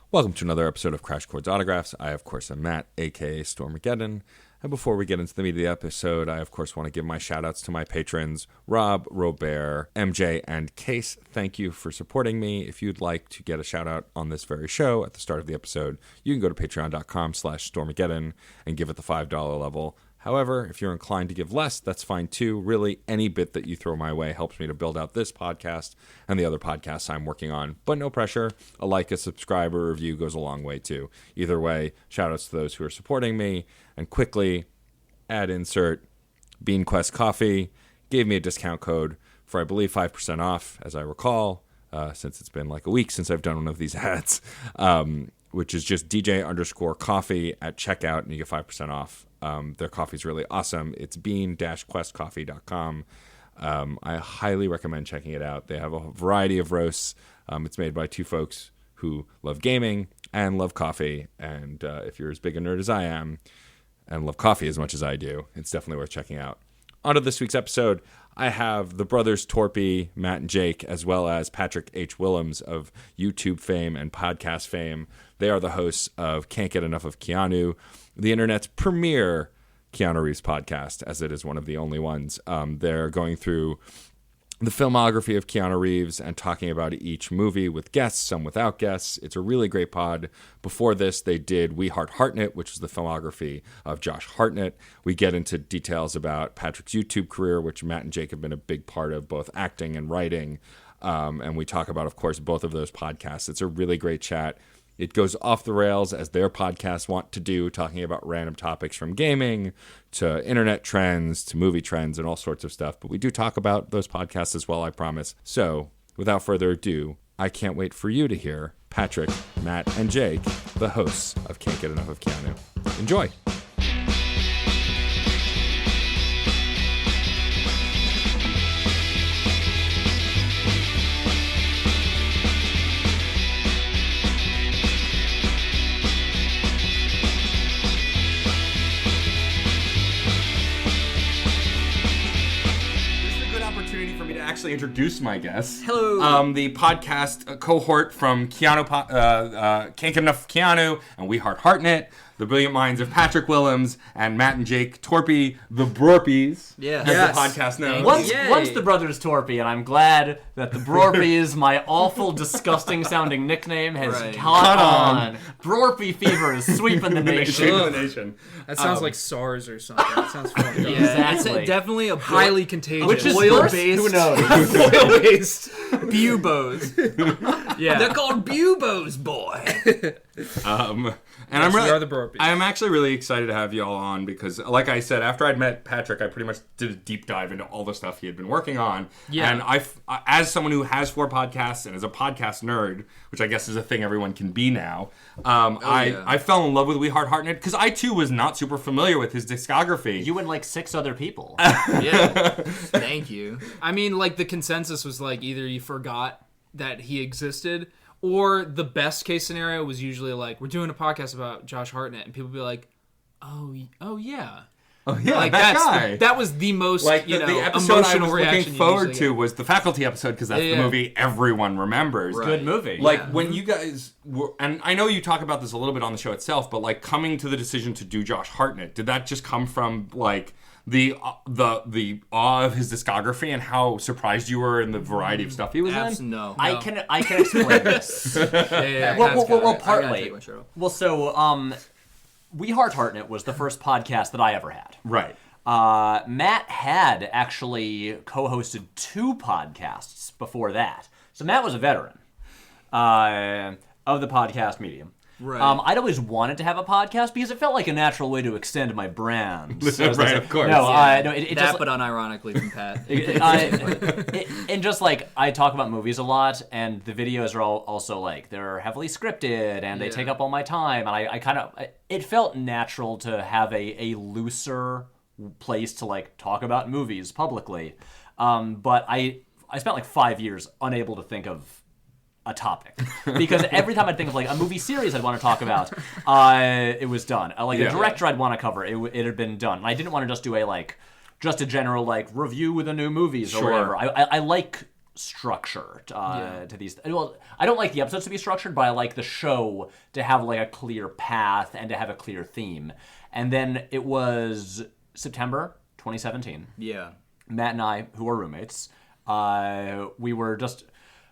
Welcome to another episode of Crash Chords Autographs. I, of course, am Matt, a.k.a. Stormageddon. And before we get into the meat of the episode, I, of course, want to give my shout-outs to my patrons, Rob, Robert, MJ, and Case. Thank you for supporting me. If you'd like to get a shout-out on this very show at the start of the episode, you can go to patreon.com/Stormageddon and give it the $5 level. However, if you're inclined to give less, that's fine too. Really, any bit that you throw my way helps me to build out this podcast and the other podcasts I'm working on. But no pressure. A like, a subscribe, or review goes a long way too. Either way, shout-outs to those who are supporting me. And quickly, ad insert, BeanQuest Coffee gave me a discount code for, I believe, 5% off, as I recall, since it's been like a week since I've done one of these ads, which is just DJ_coffee at checkout, and you get 5% off. Their coffee is really awesome. It's bean-questcoffee.com. I highly recommend checking it out. They have a variety of roasts. It's made by two folks who love gaming and love coffee. And if you're as big a nerd as I am and love coffee as much as I do, it's definitely worth checking out. On to this week's episode, I have the brothers Torpey, Matt and Jake, as well as Patrick H. Willems of YouTube fame and podcast fame. They are the hosts of Can't Get Enough of Keanu, the internet's premier Keanu Reeves podcast, as it is one of the only ones. They're going through the filmography of Keanu Reeves and talking about each movie with guests, some without guests. It's a really great pod. Before this, they did We Heart Hartnett, which was the filmography of Josh Hartnett. We get into details about Patrick's YouTube career, which Matt and Jake have been a big part of, both acting and writing. And we talk about, of course, both of those podcasts. It's a really great chat. It goes off the rails, as their podcasts want to do, talking about random topics from gaming to internet trends to movie trends and all sorts of stuff. But we do talk about those podcasts as well, I promise. So, without further ado, I can't wait for you to hear Patrick, Matt, and Jake, the hosts of Can't Get Enough of Keanu. Enjoy! Actually introduce my guests. Hello. The podcast cohort from Can't Get Enough of Keanu and We Heart Hartnett, the brilliant minds of Patrick Willems and Matt and Jake Torpey, the Brorpies, yes. as the podcast knows. Once the brothers Torpey, and I'm glad that the Brorpies, my awful, disgusting-sounding nickname, has caught on. Brorpey fever is sweeping the nation. That sounds like SARS or something. That sounds funny. Yeah, exactly. It's definitely a highly contagious. Which is oil-based. Who knows? Oil-based buboes. Yeah, they're called buboes, boy. And I'm actually really excited to have you all on because, like I said, after I'd met Patrick, I pretty much did a deep dive into all the stuff he had been working on. Yeah. And as someone who has 4 podcasts and is a podcast nerd, which I guess is a thing everyone can be now, I fell in love with We Heart Hartnett because I too was not super familiar with his discography. You and like 6 other people. Yeah. Thank you. I mean, like the consensus was like either you forgot that he existed, or the best case scenario was usually like, we're doing a podcast about Josh Hartnett, and people be like, oh yeah. Oh yeah, like that guy. That was the most the episode I was looking forward to get. Was the Faculty episode because that's the movie everyone remembers. Right. Good movie. When you guys were, and I know you talk about this a little bit on the show itself, but like coming to the decision to do Josh Hartnett, did that just come from like the awe of his discography and how surprised you were in the variety of stuff he was in? No. I can explain this. Well, partly. Well, so We Heart Hartnett was the first podcast that I ever had. Right. Matt had actually co-hosted 2 podcasts before that. So Matt was a veteran of the podcast medium. Right. I'd always wanted to have a podcast because it felt like a natural way to extend my brand. So right, of course. No, but unironically from Pat. And just like I talk about movies a lot, and the videos are all also like they're heavily scripted and they take up all my time, and I kind of it felt natural to have a looser place to like talk about movies publicly. But I spent like 5 years unable to think of a topic because every time I'd think of like a movie series I'd want to talk about, it was done. A director I'd want to cover, it had been done. And I didn't want to just do a general like review with the new movies or whatever. I like structure to these. Well, I don't like the episodes to be structured, but I like the show to have like a clear path and to have a clear theme. And then it was September 2017. Yeah. Matt and I, who are roommates, we were just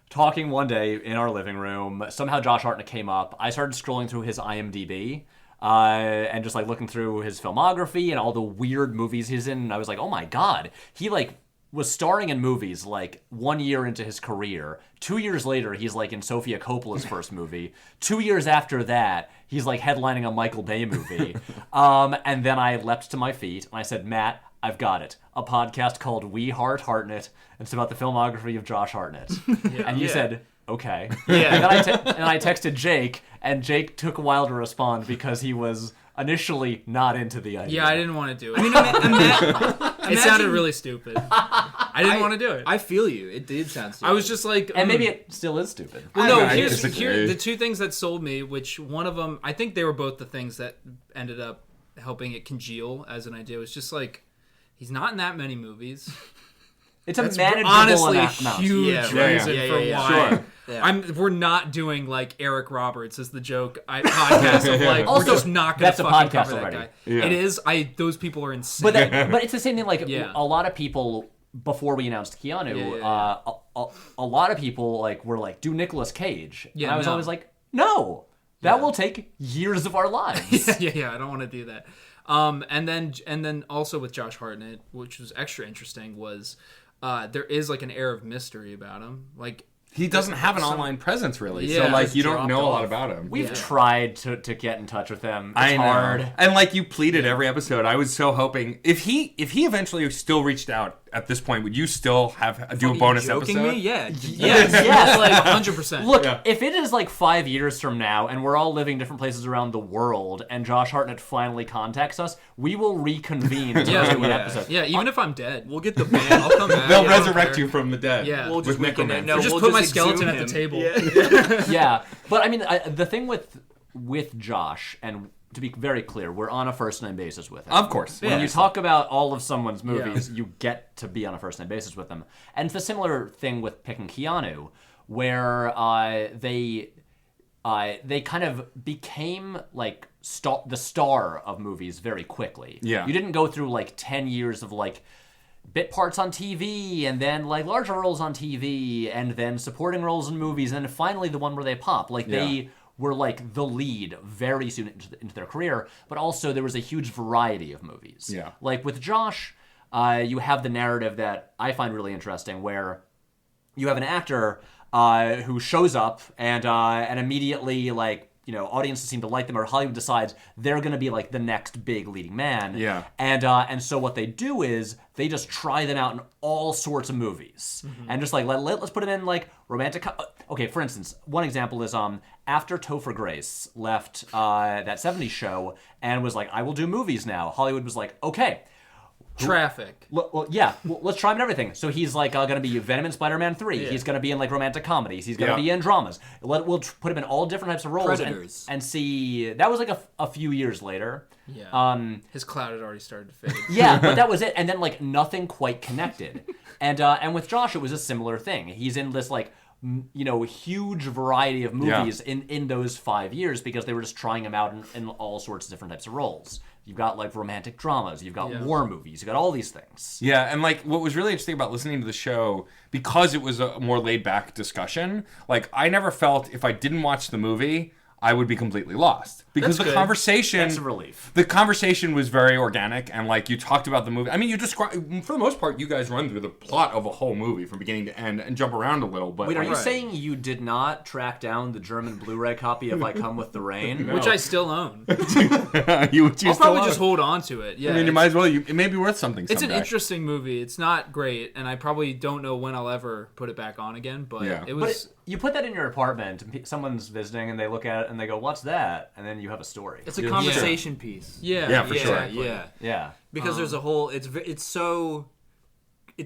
talking one day in our living room. Somehow Josh Hartnett came up. I started scrolling through his IMDb and just like looking through his filmography and all the weird movies he's in. And I was like, oh my God, he like was starring in movies like 1 year into his career. 2 years later, he's like in Sofia Coppola's first movie. 2 years after that, he's like headlining a Michael Bay movie. And then I leapt to my feet and I said, Matt, I've got it. A podcast called We Heart Hartnett. It's about the filmography of Josh Hartnett. And you said, okay. Yeah. And then I texted Jake, and Jake took a while to respond because he was initially not into the idea. Yeah, I didn't want to do it. I mean, It sounded really stupid. I didn't want to do it. I feel you. It did sound stupid. I was just like... And maybe it still is stupid. Well, no, I here disagree. the two things that sold me, which one of them, I think they were both the things that ended up helping it congeal as an idea, was just like, he's not in that many movies. It's a That's manageable honestly a amount. huge Yeah, reason yeah, for yeah, why. sure. Yeah. We're not doing like Eric Roberts as the joke podcast of like Also, we're just not going that's to a fucking podcast cover that already. guy. Yeah. It is. Those people are insane. But it's the same thing. Like Yeah. a lot of people before we announced Keanu, Yeah. A lot of people like were like, do Nicolas Cage. Yeah, and I was no. always like, no, that will take years of our lives. yeah, I don't want to do that. And then also with Josh Hartnett, which was extra interesting, was there is like an air of mystery about him. Like He doesn't have an online presence, really. Yeah, so, like, just you don't dropped know a lot off. about him. We've tried to get in touch with him. It's I know. hard. And, like, you pleaded every episode. I was so hoping... If he eventually still reached out at this point, would you still do a bonus joking episode? me? Yeah. yes, like 100%. Look, if it is like 5 years from now and we're all living different places around the world and Josh Hartnett finally contacts us, we will reconvene to do an episode. Yeah, even if I'm dead, We'll get the band. I'll come back. They'll Yeah, I don't resurrect care. you from the dead. Yeah. We'll just with make him. Necromancer. No, just we'll put my just skeleton exhume at the him. table. Yeah. Yeah, but I mean, the thing with Josh, and to be very clear, we're on a first name basis with him. Of course. When you talk about all of someone's movies, you get to be on a first name basis with them. And it's a similar thing with picking Keanu, where they kind of became like the star of movies very quickly. Yeah. You didn't go through like 10 years of like bit parts on TV and then like larger roles on TV and then supporting roles in movies and then finally the one where they pop. Like they were like the lead very soon into their career, but also there was a huge variety of movies. Yeah. Like with Josh, you have the narrative that I find really interesting where you have an actor who shows up and immediately like, you know, audiences seem to like them, or Hollywood decides they're going to be like the next big leading man. Yeah. And so what they do is they just try them out in all sorts of movies, and just like let's put them in like romantic. Okay, for instance, one example is after Topher Grace left that '70s show and was like, I will do movies now. Hollywood was like, okay. Traffic. Well, let's try him in everything. So he's like going to be Venom in Spider-Man 3. Yeah. He's going to be in like romantic comedies. He's going to be in dramas. We'll put him in all different types of roles and see. That was like a few years later. Yeah. His cloud had already started to fade. Yeah, but that was it. And then like nothing quite connected. And with Josh, it was a similar thing. He's in this like huge variety of movies in those 5 years because they were just trying him out in all sorts of different types of roles. You've got like romantic dramas, you've got war movies, you've got all these things. Yeah, and like what was really interesting about listening to the show, because it was a more laid back discussion, like I never felt if I didn't watch the movie, I would be completely lost. Because That's the good. conversation... That's a relief. The conversation was very organic, and like you talked about the movie. I mean, you describe, for the most part, you guys run through the plot of a whole movie from beginning to end and jump around a little. But Wait, are you Right. saying you did not track down the German Blu-ray copy of I Come With the Rain? Which I still own. you I'll probably just hold on to it. Yeah, I mean, you might as well. It may be worth something. It's an someday. interesting movie. It's not great, and I probably don't know when I'll ever put it back on again. But Yeah. it But was. you put that in your apartment, and someone's visiting, and they look at it, and they go, what's that? And then you have a story. It's a conversation piece. Yeah, for sure. exactly. Yeah. Yeah. Because there's a whole. It's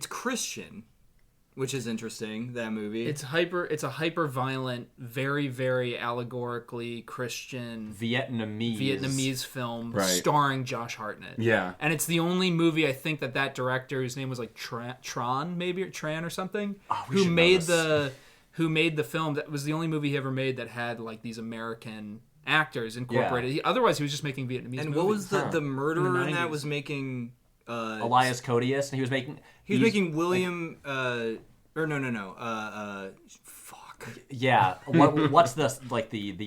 Christian. which is interesting. That movie. It's a hyper violent, very very allegorically Christian Vietnamese film starring Josh Hartnett. Yeah. And it's the only movie I think that director, whose name was like Tran maybe, or Tran or something, who made the film. That was the only movie he ever made that had like these American actors incorporated. Otherwise he was just making Vietnamese and movies. what was the murderer in the that 90s. was making Elias Codius, and he was making William fuck. Yeah. What's the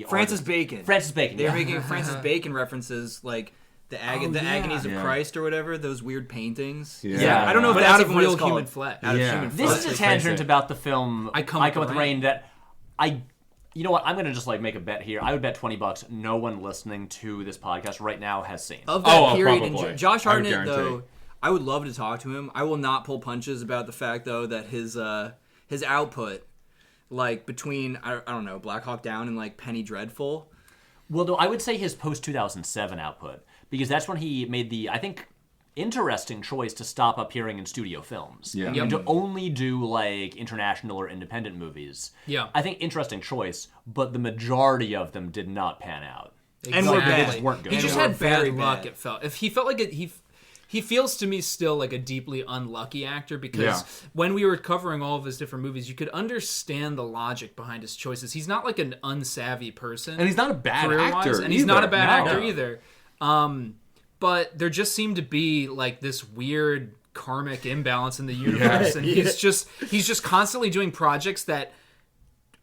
Francis artist? Bacon. Francis Bacon. They're Yeah. making Francis Bacon references like the agonies of Yeah. Christ or whatever, those weird paintings. Yeah. I don't know if But that's out of even what it's real called. human flesh. Out of Yeah. human This flesh. is a tangent about the film I Come with the Rain that you know what? I'm gonna just like make a bet here. I would bet $20 no one listening to this podcast right now has seen. Of that period, probably. and Josh I would Hartnett, though, guarantee. I would love to talk to him. I will not pull punches about the fact, though, that his output, like between I don't know, Black Hawk Down and like Penny Dreadful. Well, no, I would say his post 2007 output, because that's when he made the, I think, interesting choice to stop appearing in studio films. Yeah. And to only do like international or independent movies. Yeah. I think interesting choice, but the majority of them did not pan out. And we're Exactly. bad. weren't good. He And just we're had bad very luck. bad. It felt if he felt like it. He feels to me still like a deeply unlucky actor because when we were covering all of his different movies, you could understand the logic behind his choices. He's not like an unsavvy person, And he's not a bad career-wise, actor and he's not a either. bad No. actor either. But there just seemed to be like this weird karmic imbalance in the universe, and he's just constantly doing projects that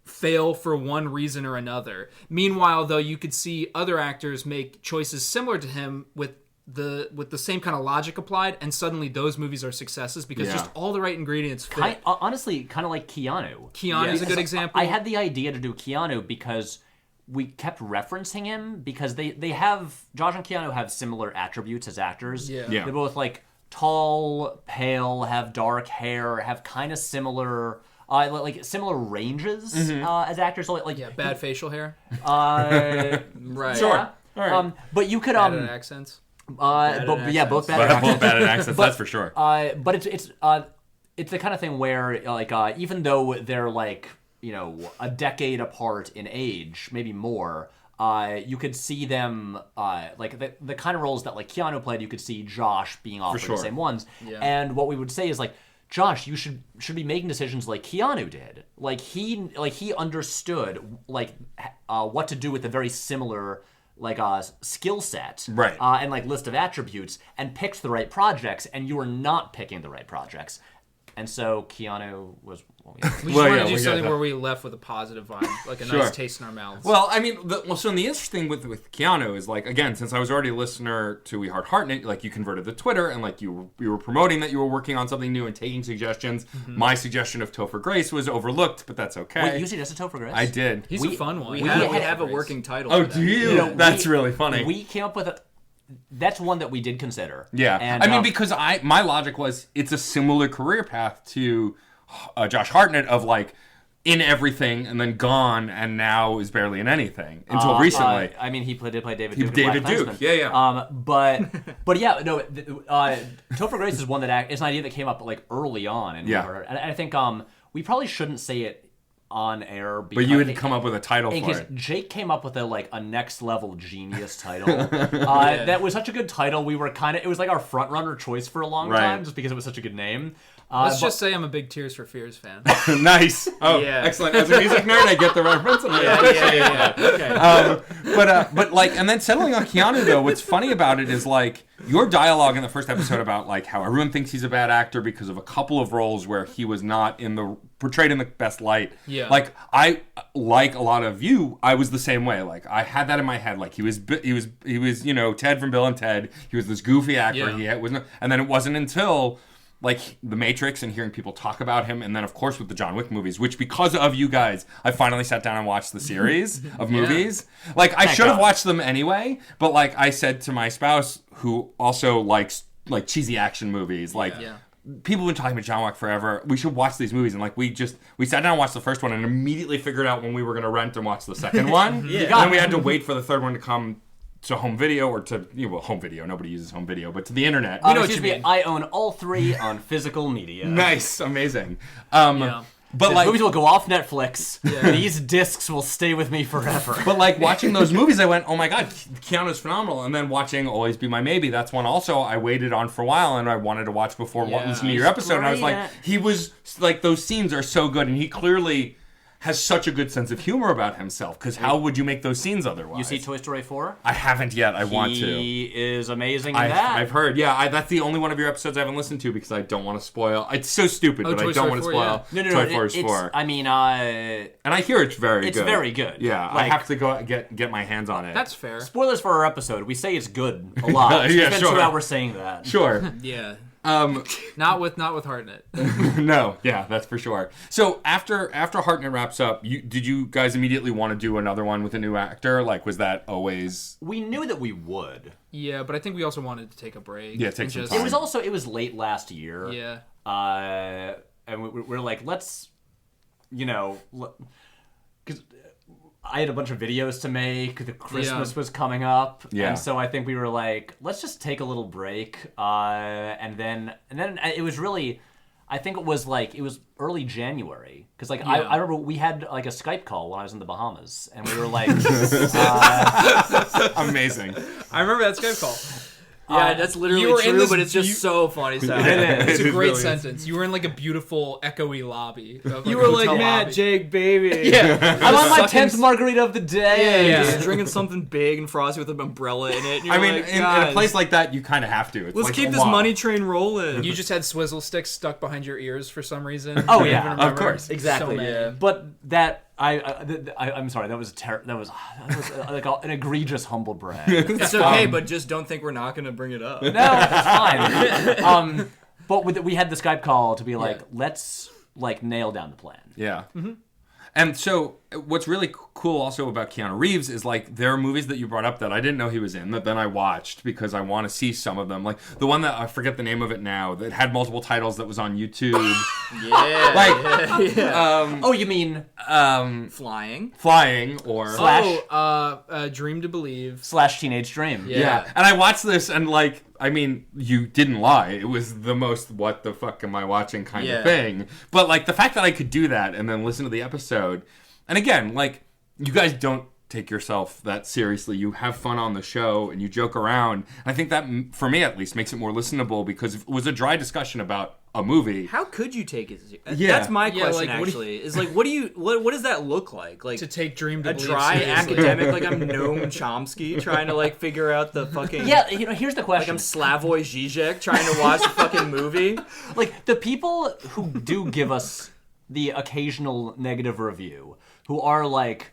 fail for one reason or another. Meanwhile, though, you could see other actors make choices similar to him with the same kind of logic applied, and suddenly those movies are successes because just all the right ingredients fit. Honestly, kind of like Keanu. Keanu's a good example. I had the idea to do Keanu because we kept referencing him because they have, Josh and Keanu have similar attributes as actors. Yeah. They're both like tall, pale, have dark hair, have kind of similar like similar ranges as actors. So like bad facial hair, Right. Sure. Yeah. All right. But you could bad at accents. but yeah, both bad at But accents. both bad at accents, that's for sure. But it's the kind of thing where like even though they're like, you know, a decade apart in age, maybe more, you could see them like the kind of roles that like Keanu played, you could see Josh being offered sure. the same ones. Yeah. And what we would say is like, Josh, you should be making decisions like Keanu did. Like he understood like what to do with a very similar like skill set, Right. And like list of attributes, and picked the right projects, and you were not picking the right projects. And so Keanu was. We just Well, wanted yeah, to do we something got where we left with a positive vibe, like a Sure. nice taste in our mouths. Well, I mean, so the interesting with Keanu is like, again, since I was already a listener to We Heart Hartnett, like you converted to Twitter and like you were promoting that you were working on something new and taking suggestions. My suggestion of Topher Grace was overlooked, but that's okay. Wait, you suggested Topher Grace? I did. He's a fun one. We We have a had- working title. Oh, for that. do you? know, That's we- really funny. We came up with a. That's one that we did consider. Yeah, And, I mean, because my logic was it's a similar career path to Josh Hartnett of like in everything and then gone and now is barely in anything until recently. I mean, did play David He- Duke. in David Black Duke, Klansman. yeah. But yeah, no. Topher Grace is one that is an idea that came up like early on, and Yeah. and I think we probably shouldn't say it on air. But you had come up with a title in for case it. Jake came up with a next level genius title. That was such a good title. We were it was like our front runner choice for a long Right. time, just because it was such a good name. Let's just say I'm a big Tears for Fears fan. Nice. Oh, Yeah. excellent. As a music nerd, I get the reference. And I appreciate that. Okay. But like, and then settling on Keanu though, what's funny about it is like your dialogue in the first episode about like how everyone thinks he's a bad actor because of a couple of roles where he was not portrayed in the best light. Yeah. Like like a lot of you, I was the same way. Like I had that in my head. Like he was you know Ted from Bill and Ted. He was this goofy actor. Yeah. And then it wasn't until like The Matrix and hearing people talk about him, and then of course with the John Wick movies, which because of you guys, I finally sat down and watched the series of movies. Like I should have watched them anyway, but like I said to my spouse, who also likes like cheesy action movies, like people have been talking about John Wick forever. We should watch these movies, and like we sat down and watched the first one, and immediately figured out when we were going to rent and watch the second one. And then we had to wait for the third one to come to home video or to home video. Nobody uses home video, but to the internet. know what Excuse you me, mean. I own all 3 on physical media. Nice, amazing. Yeah. But These like movies will go off Netflix. These discs will stay with me forever. But like watching those movies, I went, "Oh my god, Keanu's phenomenal!" And then watching "Always Be My Maybe," that's one also I waited on for a while, and I wanted to watch before listening to your episode. And I was like, he was like, those scenes are so good, and he clearly has such a good sense of humor about himself. Because how would you make those scenes otherwise? You see Toy Story 4? I haven't yet. I want to. He is amazing in that. I've heard. Yeah, that's the only one of your episodes I haven't listened to because I don't want to spoil. It's so stupid, but Toy I don't Story want to 4, spoil. yeah. No, Toy Story 4. I mean, And I hear it's very good. it's very good. Yeah, I Like, have to go get my hands on it. That's fair. spoilers for our episode. We say it's good a lot. Yeah, We spent sure. 2 hours saying that. Sure. Yeah. Not with Hartnett. No, yeah, that's for sure. So after Hartnett wraps up, did you guys immediately want to do another one with a new actor? Like, was that always? We knew that we would. Yeah, but I think we also wanted to take a break. Yeah, take and some just- time. It was late last year. Yeah. And we're like, let's, because I had a bunch of videos to make. The Christmas was coming up, Yeah. and so I think we were like, let's just take a little break. And then it was really, I think it was early January because I remember we had like a Skype call when I was in the Bahamas, and we were like, Amazing. I remember that Skype call. Yeah, that's literally you were in true, this- but it's just you- so funny. Sound. It's a It great really is. sentence. You were in like a beautiful echoey lobby. of, You a were like, hotel Matt, lobby. Jake, baby. Yeah. I'm on my Sucking 10th margarita of the day. Yeah. Just drinking something big and frosty with an umbrella in it. And you're I mean, like, in a "Guys, place like that, you kind of have to. It's let's like keep a this law. money train rolling. You just had swizzle sticks stuck behind your ears for some reason. Oh, I don't yeah, even of remember. course. Exactly. So many. Yeah. But that I'm sorry. That was like an egregious humble brag. It's okay, but just don't think we're not going to bring it up. No, it's fine. But we had the Skype call to be like, Yeah. let's like nail down the plan. Yeah. And so, what's really cool also about Keanu Reeves is like there are movies that you brought up that I didn't know he was in that then I watched because I want to see some of them. Like the one that I forget the name of it now that had multiple titles that was on YouTube. Yeah. Like, Oh, you mean Flying. Flying or Slash- Dream to Believe. / Teenage Dream? Yeah. And I watched this and like, I mean, you didn't lie. It was the most what the fuck am I watching kind of Yeah. thing. But like the fact that I could do that and then listen to the episode. And again, like you guys don't take yourself that seriously. You have fun on the show and you joke around. I think that for me at least makes it more listenable because if it was a dry discussion about a movie. How could you take it? Yeah. That's my Yeah, question. like, what do Actually, is like, what does that look like? Like To take Dream to a Believe dry seriously. academic, like I'm Noam Chomsky trying to like figure out the fucking. Yeah, here's the Like question. I'm Slavoj Žižek trying to watch a fucking movie. Like the people who do give us the occasional negative review, who are like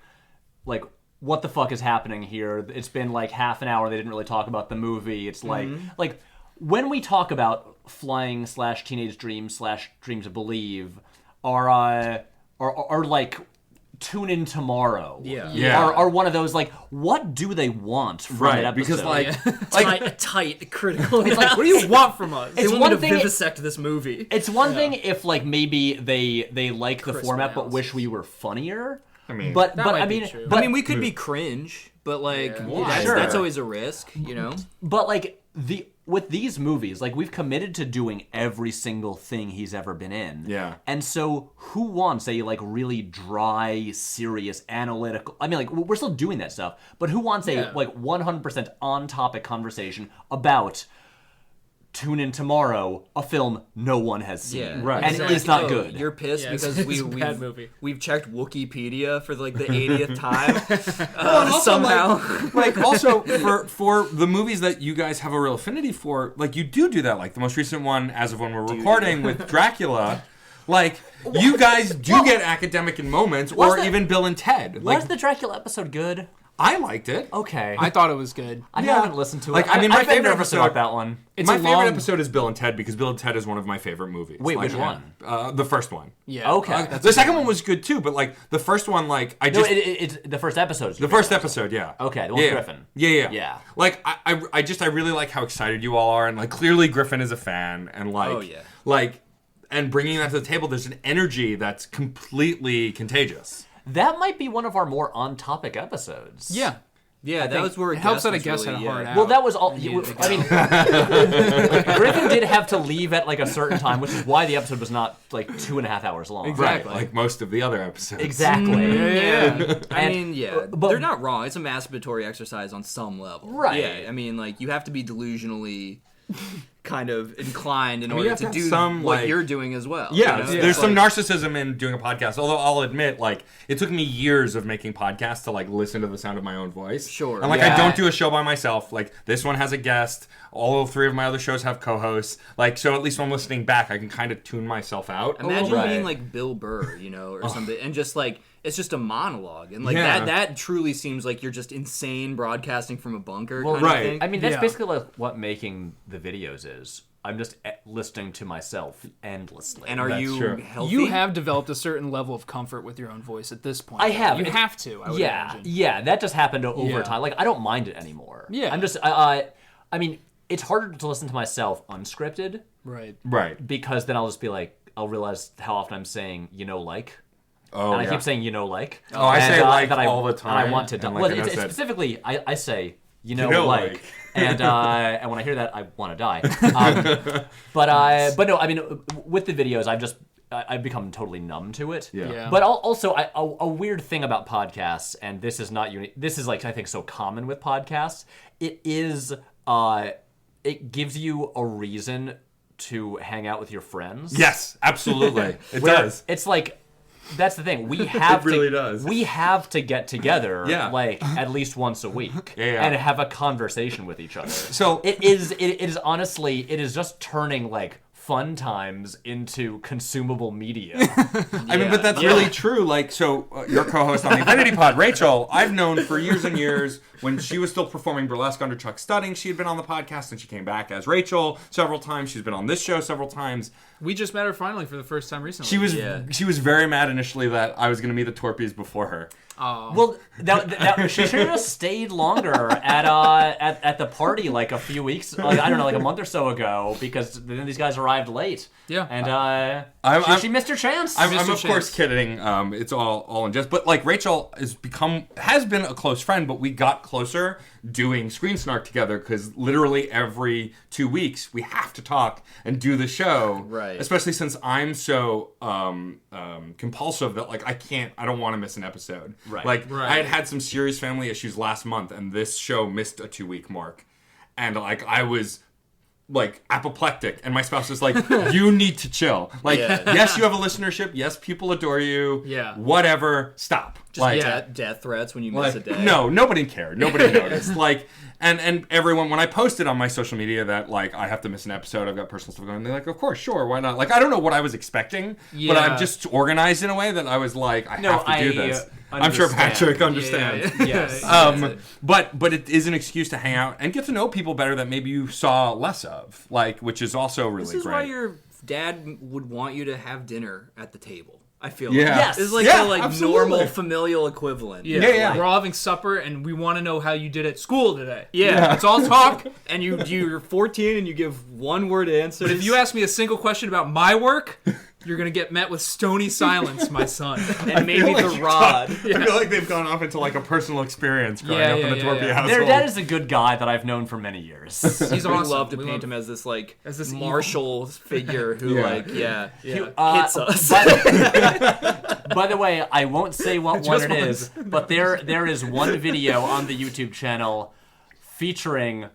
what the fuck is happening here? It's been like half an hour. They didn't really talk about the movie. It's like when we talk about flying / teenage dream / dream to believe are like tune in tomorrow. Yeah. Are one of those like what do they want from Right, that episode? because like, tight, critical. It's like, what do you want from us? they it's want one me to thing- vivisect this movie. It's one thing if like maybe they like the Crisp format but analysis. wish we were funnier. I mean, But might I be mean true. but I mean, we could be cringe, but like Yeah. Sure. that's always a risk, you know. but like with these movies, like we've committed to doing every single thing he's ever been in. Yeah. And so who wants a like really dry, serious, analytical I mean like we're still doing that stuff, but who wants a like 100% on topic conversation about tune in tomorrow, a film no one has seen. Yeah, Right. And Exactly. it's not Oh, good. You're pissed Yeah, because it's a bad we've movie. we've checked Wikipedia for like the 80th time and also, somehow. like also for the movies that you guys have a real affinity for, like you do that. Like the most recent one, as of when we're recording, with Dracula. Like you guys do get academic in moments, Was or the- even Bill and Ted. Like Was the Dracula episode good? I liked it. Okay. I thought it was good. I Yeah. haven't listened to it. Like, I mean, my I've been favorite nervous episode- about that one. It's My a favorite long- episode is Bill and Ted because Bill and Ted is one of my favorite movies. Wait, Like, which one? The first one. Yeah. Okay. The second one was good too, but like the first one, like I No, just it's the first episode. the first episode, yeah. Okay, the one with Griffin. Yeah. Yeah. Like I really like how excited you all are, and like clearly Griffin is a fan, and like Oh, yeah. like and bringing that to the table, there's an energy that's completely contagious. That might be one of our more on-topic episodes. Yeah. Yeah, that was where It helps that a was guest really, had a hard out. Well, that was all. I needed to mean, Griffin did have to leave at like a certain time, which is why the episode was not like 2.5 hours long. Exactly. Like most of the other episodes. Exactly. Yeah. I mean, yeah, but- they're not wrong. It's a masturbatory exercise on some level. Right. Yeah, I mean, like, you have to be delusionally kind of inclined in order you have to to do have some, what like- you're doing as well. Yeah, you know? there's It's some like- narcissism in doing a podcast. Although I'll admit, like, it took me years of making podcasts to like listen to the sound of my own voice. Sure. And like, Yeah. I don't do a show by myself. Like, this one has a guest. All 3 of my other shows have co-hosts. Like, so at least when I'm listening back, I can kind of tune myself out. Imagine Right. being like Bill Burr, you know, or something, and just like it's just a monologue, and like Yeah. that truly seems like you're just insane broadcasting from a bunker. Well, kind right. Of thing. I mean, that's Yeah. basically like what making the videos is. I'm just listening to myself endlessly. and are That's you true. healthy? You have developed a certain level of comfort with your own voice at this point. I have. You have to. I would yeah, imagine. yeah, that just happened over Yeah. time. Like, I don't mind it anymore. Yeah. I'm just, I mean, it's harder to listen to myself unscripted Right. Right. because then I'll just be like, I'll realize how often I'm saying, like. Oh, And I yeah. keep saying, like. Oh, I And, say like that all the And time. I want to. And, like, Well, I know it's that- specifically, I say, know, like. like. And when I hear that, I want to die. But no, I mean, with the videos, I've become totally numb to it. Yeah. Yeah. But also, a weird thing about podcasts, and this is not unique. This is like I think so common with podcasts. It is, it gives you a reason to hang out with your friends. Yes, absolutely. It Where does. It's like. That's the thing. We have really to. does. We have to get together, Yeah. like at least once a week, Yeah. and have a conversation with each other. So- it is honestly, it is just turning like fun times into consumable media. I mean, but that's really true. Like, so your co-host on the Infinity Pod, Rachel, I've known for years and years when she was still performing burlesque under Chuck Studding. She had been on the podcast and she came back as Rachel several times. She's been on this show several times. We just met her finally for the first time recently. She was very mad initially that I was going to meet the Torpeys before her. Well, that she should have stayed longer at the party like a few weeks, like, I don't know, like a month or so ago, because then these guys arrived late. Yeah. And she missed her chance. I'm Mr. of course Chance. kidding. It's all in jest. But like Rachel has been a close friend, but we got closer doing Screen Snark together because literally every 2 weeks we have to talk and do the show. Right. Especially since I'm so compulsive that like I don't want to miss an episode. Right. Like Right. I had some serious family issues last month, and this show missed a 2-week mark, and like I was like apoplectic, and my spouse was like, you need to chill. Like, yes, you have a listenership, yes, people adore you, Yeah. whatever, stop. Just like, death threats when you miss a day. no, nobody cared, nobody noticed. Like, and everyone, when I posted on my social media that like I have to miss an episode, I've got personal stuff going, they're like, of course, sure, why not? Like, I don't know what I was expecting, but Yeah. I'm just organized in a way that I was like, I have to do this. I'm sure understand. Patrick understands. Yes. But it is an excuse to hang out and get to know people better that maybe you saw less of, like, which is also really This is great. why your dad would want you to have dinner at the table. I feel Yeah. like. Yes. It's like Yeah, the like absolutely. normal familial equivalent. Yeah. We're all having supper, and we want to know how you did at school today. Yeah. Let's all talk. And you're 14 and you give one word answers. But if you ask me a single question about my work, you're going to get met with stony silence, my son. and maybe like the you rod. I feel like they've gone off into like a personal experience growing Yeah, up yeah, in the yeah, Torpey yeah. household. Their dad is a good guy that I've known for many years. He's We awesome. love to We paint love- him as this like as this martial figure who Yeah. like Uh, hits us. By the way, I won't say what one it is, but there is one video on the YouTube channel featuring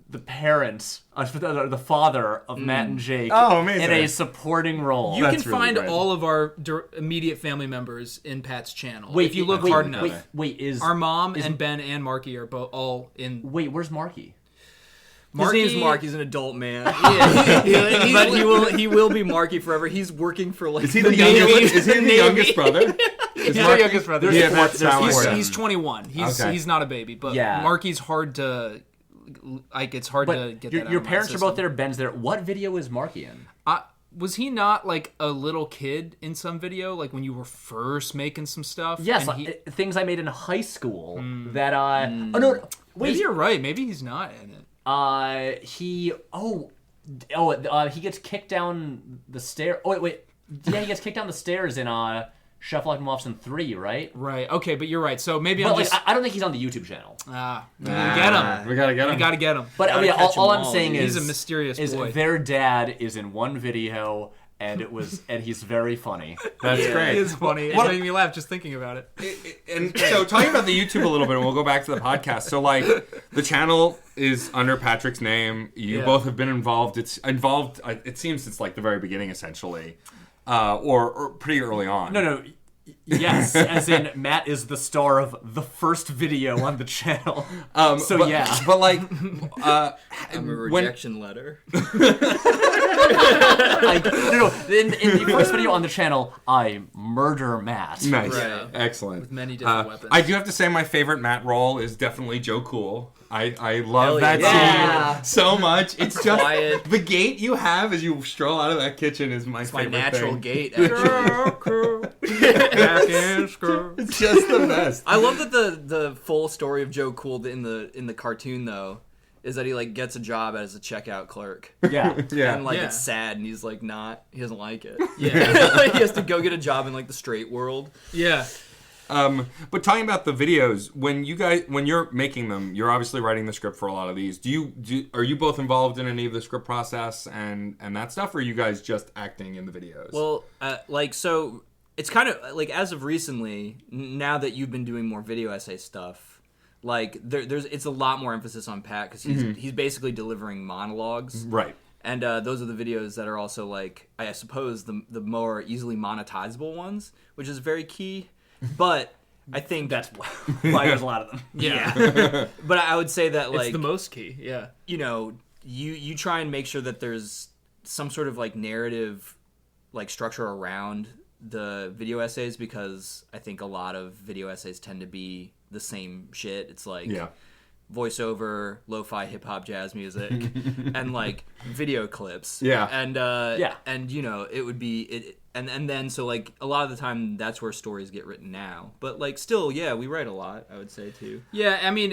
the parents, the father of Matt and Jake, Oh, amazing. in a supporting role. You That's can really find great. all of our immediate family members in Pat's channel. if you look hard enough. Wait, is Our mom and Ben and Marky are both all in. wait, where's Marky? His name's Marky- Mark. He's an adult man. But he will be Marky forever. He's working for like Is he the youngest? Is he the Navy. youngest brother? He's the youngest brother. Yeah, four- that sounds there's like four. him. He's 21. Okay. He's not a baby, but Yeah. Marky's hard to like. It's hard to But get your, that. your out of my parents are both system. there. Ben's there. What video is Marky in? Was he not like a little kid in some video, like when you were first making some stuff? Yes, And he- things I made in high school that Oh no, maybe wait. you're right. Maybe he's not in it. He gets kicked down the stair. Oh wait. Yeah, he gets kicked down the stairs in Chef Locked Wolfson 3, right? Right. Okay, but you're right. So maybe But I'm like, just I don't think he's on the YouTube channel. we get him. We gotta get We him. gotta get him. But Gotta yeah, catch all 'em I'm all, saying dude. is He's a mysterious boy. their dad is in one video, and he's very funny. That's It great. is funny. It What- made me laugh just thinking about it. And so, talking about the YouTube a little bit, and we'll go back to the podcast. So, like, the channel is under Patrick's name. You Yeah. both have been involved. It's involved. It seems it's like the very beginning, essentially, or pretty early on. No. Yes, as in Matt is the star of the first video on the channel. So but, yeah. but like, I'm a rejection letter. In the first video on the channel, I murder Matt. nice, Right. excellent. With many different weapons. I do have to say, my favorite Matt role is definitely Joe Cool. I love Hell that yeah. scene so much. It's just Quiet. the gate you have as you stroll out of that kitchen is my It's my favorite natural thing. gate, actually. It's just the best. I love that the full story of Joe Cool in the cartoon though is that he like gets a job as a checkout clerk. Yeah. Yeah. And like Yeah. it's sad and he's like he doesn't like it. Yeah. Like, he has to go get a job in like the straight world. Yeah. But talking about the videos, when you're making them, you're obviously writing the script for a lot of these. Are you both involved in any of the script process and that stuff, or are you guys just acting in the videos? Well, so it's kind of like as of recently, now that you've been doing more video essay stuff, like it's a lot more emphasis on Pat because he's basically delivering monologues. right. And those are the videos that are also like, I suppose, the more easily monetizable ones, which is very key. But I think That's why there's a lot of them. Yeah. But I would say that It's like the most key. Yeah. You try and make sure that there's some sort of like narrative like structure around the video essays, because I think a lot of video essays tend to be the same shit. It's like voiceover, lo-fi hip-hop jazz music, and like video clips. Yeah. And Yeah. and it would be it. And then so like a lot of the time that's where stories get written now, but like still we write a lot, I would say too. Yeah, I mean,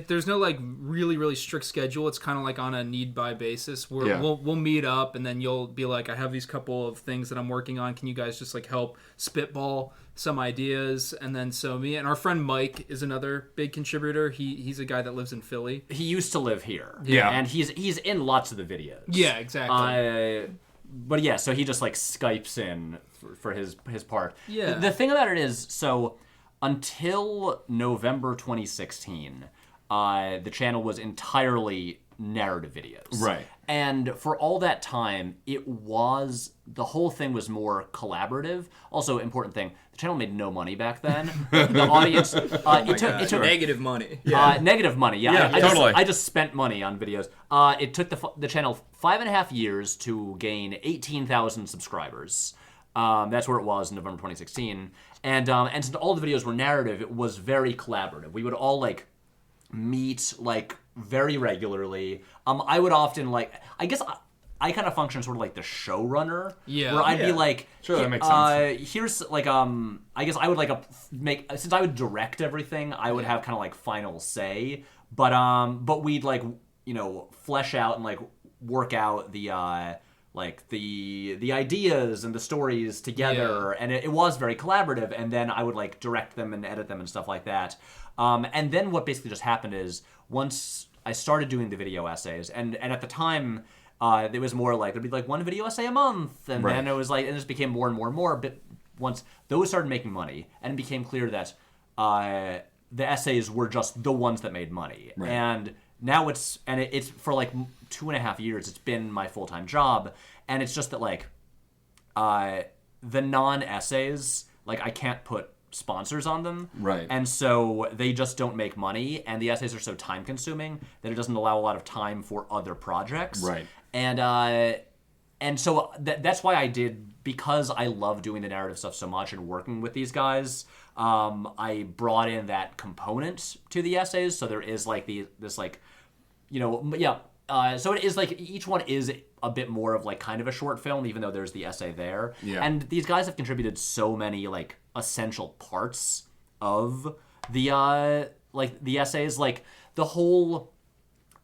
there's no like really strict schedule. It's kind of like on a need by basis where we'll meet up and then you'll be like, I have these couple of things that I'm working on. Can you guys just like help spitball some ideas? And then so me and our friend Mike is another big contributor. He's a guy that lives in Philly. He used to live here. Yeah. And he's in lots of the videos. Yeah, exactly. But yeah, so he just like Skypes in for his part. Yeah. The thing about it is, so until November 2016, the channel was entirely narrative videos. Right. And for all that time, the whole thing was more collaborative. Also, important thing, the channel made no money back then. The audience, it took Negative money. negative money. Yeah, Yeah, totally. I just spent money on videos. It took the channel 5.5 years to gain 18,000 subscribers. That's where it was in November 2016. And since all the videos were narrative, it was very collaborative. We would all like meet like very regularly. I would often like, I guess I kind of function sort of like the showrunner. Yeah. Where I'd be like, Sure, that makes sense. here's like I guess I would like since I would direct everything, I would have kind of like final say. But we'd like flesh out and like work out the the ideas and the stories together, and it was very collaborative. And then I would like direct them and edit them and stuff like that. And then what basically just happened is once I started doing the video essays, and at the time it was more like there'd be like one video essay a month, and then it was like, and it just became more and more and more. But once those started making money, and it became clear that the essays were just the ones that made money, and now it's for like 2.5 years it's been my full-time job, and it's just that like the non-essays, like I can't put sponsors on them, Right. and so they just don't make money, and the essays are so time consuming that it doesn't allow a lot of time for other projects, Right. And so that's why because I love doing the narrative stuff so much and working with these guys, I brought in that component to the essays. So there is like so it is like each one is a bit more of like kind of a short film, even though there's the essay there. Yeah. And these guys have contributed so many like essential parts of the the essays, like the whole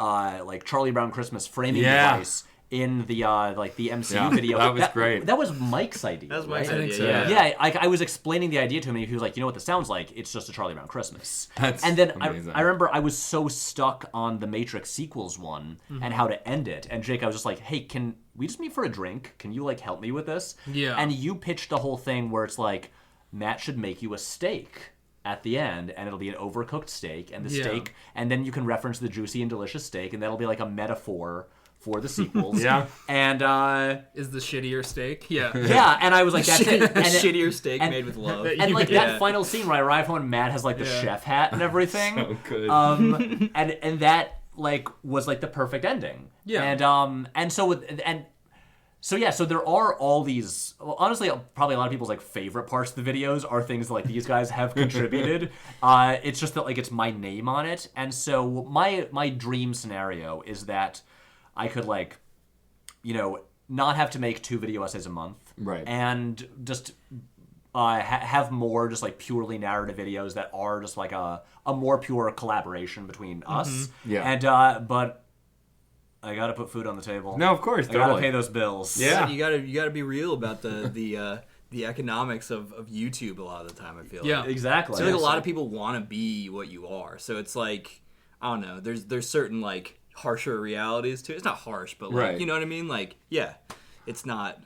like Charlie Brown Christmas framing device in the like the MCU Yeah, video. that was great. That was Mike's idea. That was Mike's right? idea. so, Yeah. Yeah, I was explaining the idea to him, and he was like, "You know what this sounds like? It's just a Charlie Brown Christmas." That's and then amazing. I remember I was so stuck on the Matrix sequels one and how to end it. And Jake, I was just like, "Hey, can we just meet for a drink? Can you like help me with this?" Yeah. And you pitched the whole thing where it's like, Matt should make you a steak at the end, and it'll be an overcooked steak, and the Yeah. steak, and then you can reference the juicy and delicious steak, and that'll be like a metaphor for the sequels. Yeah. And Is the shittier steak? Yeah. yeah, and I was like, that's it. A And shittier steak and- made with love. and like Yeah. that final scene where I arrive home and Matt has like the Yeah. chef hat and everything. So good. And that like was like the perfect ending. Yeah. And so yeah, so there are all these. Well, honestly, probably a lot of people's like favorite parts of the videos are things that like these guys have contributed. It's just that like it's my name on it, and so my dream scenario is that I could like, not have to make 2 video essays a month, Right. and just have more just like purely narrative videos that are just like a more pure collaboration between us. Yeah. And but I gotta put food on the table. No, of course. I gotta Totally. pay those bills. Yeah. You gotta be real about the economics of YouTube a lot of the time. I feel Yeah. like. Exactly. I feel like a lot of people want to be what you are, so it's like I don't know. There's certain like harsher realities to it. It's not harsh, but like Right. you know what I mean. Like yeah, it's not.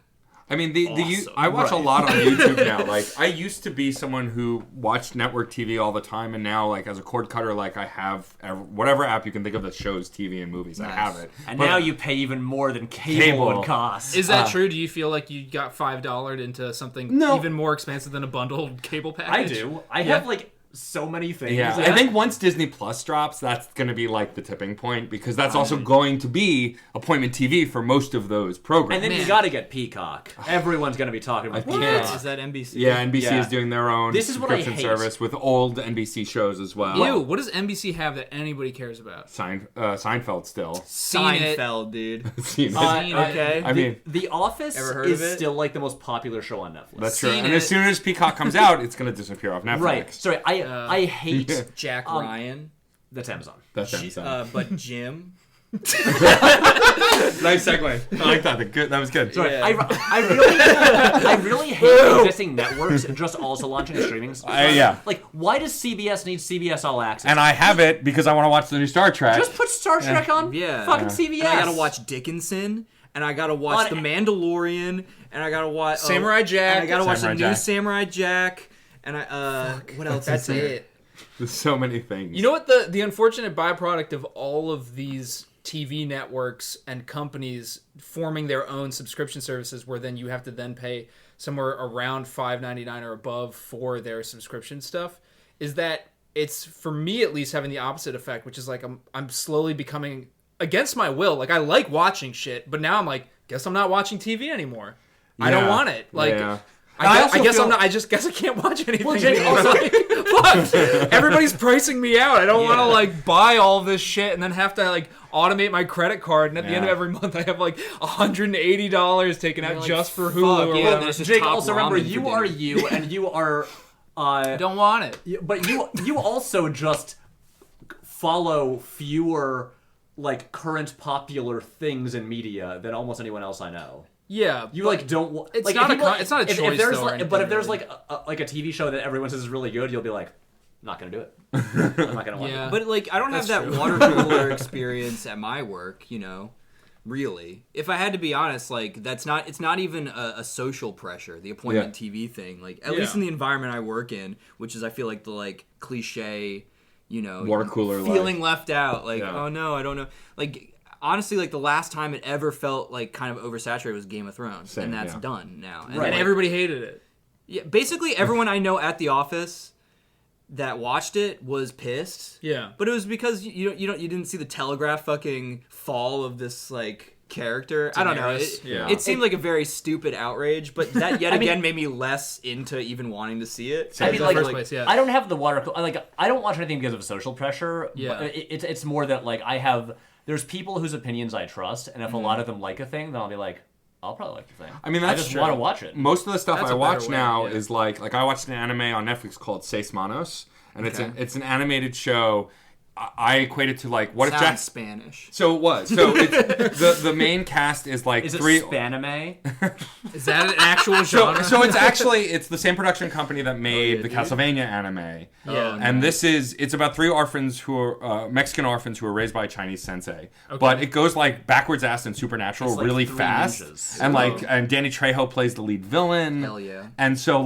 I mean, Awesome. I watch a Right. lot on YouTube now. Like, I used to be someone who watched network TV all the time, and now, like, as a cord cutter, like, I have whatever app you can think of that shows TV and movies. I Nice. have it. And But- now you pay even more than cable Cable. would cost. Is that true? Do you feel like you got $5 into something No. even more expensive than a bundled cable I package? do. I have like so many things. Yeah, Like, I think once Disney Plus drops, that's going to be like the tipping point because that's also going to be appointment TV for most of those programs. And then you Man. gotta get Peacock. Everyone's gonna be talking about can't. Peacock. Is that NBC? yeah, NBC Yeah. is doing their own This is what I subscription hate. service with old NBC shows as well. Ew, what does NBC have that anybody cares about? Seinfeld still. Seen it. Seinfeld, dude. Seen it. Seen it. Okay. I mean, The Office Ever heard is of it? still like the most popular show on Netflix. that's true. Seen And it. as soon as Peacock comes out, it's going to disappear off Netflix. right. Sorry, I hate Jack Ryan. that's Amazon. That's Amazon. But Jim. Nice segue. I like that. That was good. Sorry, Yeah. I really hate existing networks just also launching a streaming. Yeah. Like, why does CBS need CBS All Access? And I have it because I want to watch the new Star Trek. just put Star Trek on Yeah. fucking CBS. And I gotta watch Dickinson, and I gotta watch On- The Mandalorian, and I gotta watch Samurai Jack. And I gotta watch Samurai the new Jack. Samurai Jack, and what else? That's is there? it. There's so many things. You know what the unfortunate byproduct of all of these TV networks and companies forming their own subscription services where then you have to then pay somewhere around $5.99 or above for their subscription stuff is that it's, for me at least, having the opposite effect, which is like I'm slowly becoming, against my will, like I like watching shit, but now I'm like, guess I'm not watching TV anymore. I don't Yeah. want it. Like Yeah. I also guess feel- I'm not. I just guess I can't watch anything Well, Jake, anymore. also- Like, fuck. Everybody's pricing me out. I don't want to like buy all this shit and then have to like automate my credit card. And at the end of Yeah. every month, I have like $180 taken out like, just for fuck, Hulu or yeah, whatever. and it's just Jake, top also remember, ramen for you are dinner. you, and you are. I don't want it. But you also just follow fewer like current popular things in media than almost anyone else I know. Yeah, You but like don't. it's like, not if a people- con- it's not a if choice, there's though, or like, anything, but if there's really. like a TV show that everyone says is really good, you'll be like, not gonna do it. I'm not gonna watch Yeah. it. But like, I don't have That's that true. water cooler experience at my work. Really. If I had to be honest, like it's not even a social pressure. The appointment TV thing, like at least Yeah. in the environment I work in, which is I feel like the like cliche, Water cooler feeling left out. Like Yeah. oh no, I don't know. Like honestly, like the last time it ever felt like kind of oversaturated was Game of Thrones, Same, and that's yeah. done now. And, Right. and like, everybody hated it. yeah, basically everyone I know at the office that watched it was pissed. Yeah. But it was because you didn't see the Telegraph fucking fall of this like character. I don't know. Daenerys, yeah. It seemed like a very stupid outrage, but that yet I mean- again made me less into even wanting to see it. I mean, in the like, first place, yeah. I don't have the water. Like, I don't watch anything because of social pressure. Yeah. But it's more that like there's people whose opinions I trust, and if a lot of them like a thing, then I'll be like, I'll probably like the thing. I mean, that's I just true. want to watch it. Most of the stuff That's I a watch better way, now yeah. is like I watched an anime on Netflix called Seis Manos, and Okay. it's an animated show. I equate it to like what if Sounds Jack. Spanish. So it was. So it's, the main cast is like Is it three. Spanime? Is that an actual genre? So it's the same production company that made the dude. Castlevania anime. Yeah. And it's about three orphans who are Mexican orphans who are raised by a Chinese sensei. But it goes like backwards ass and supernatural It's like really 3 fast. ninjas. And and Danny Trejo plays the lead villain. Hell yeah. And so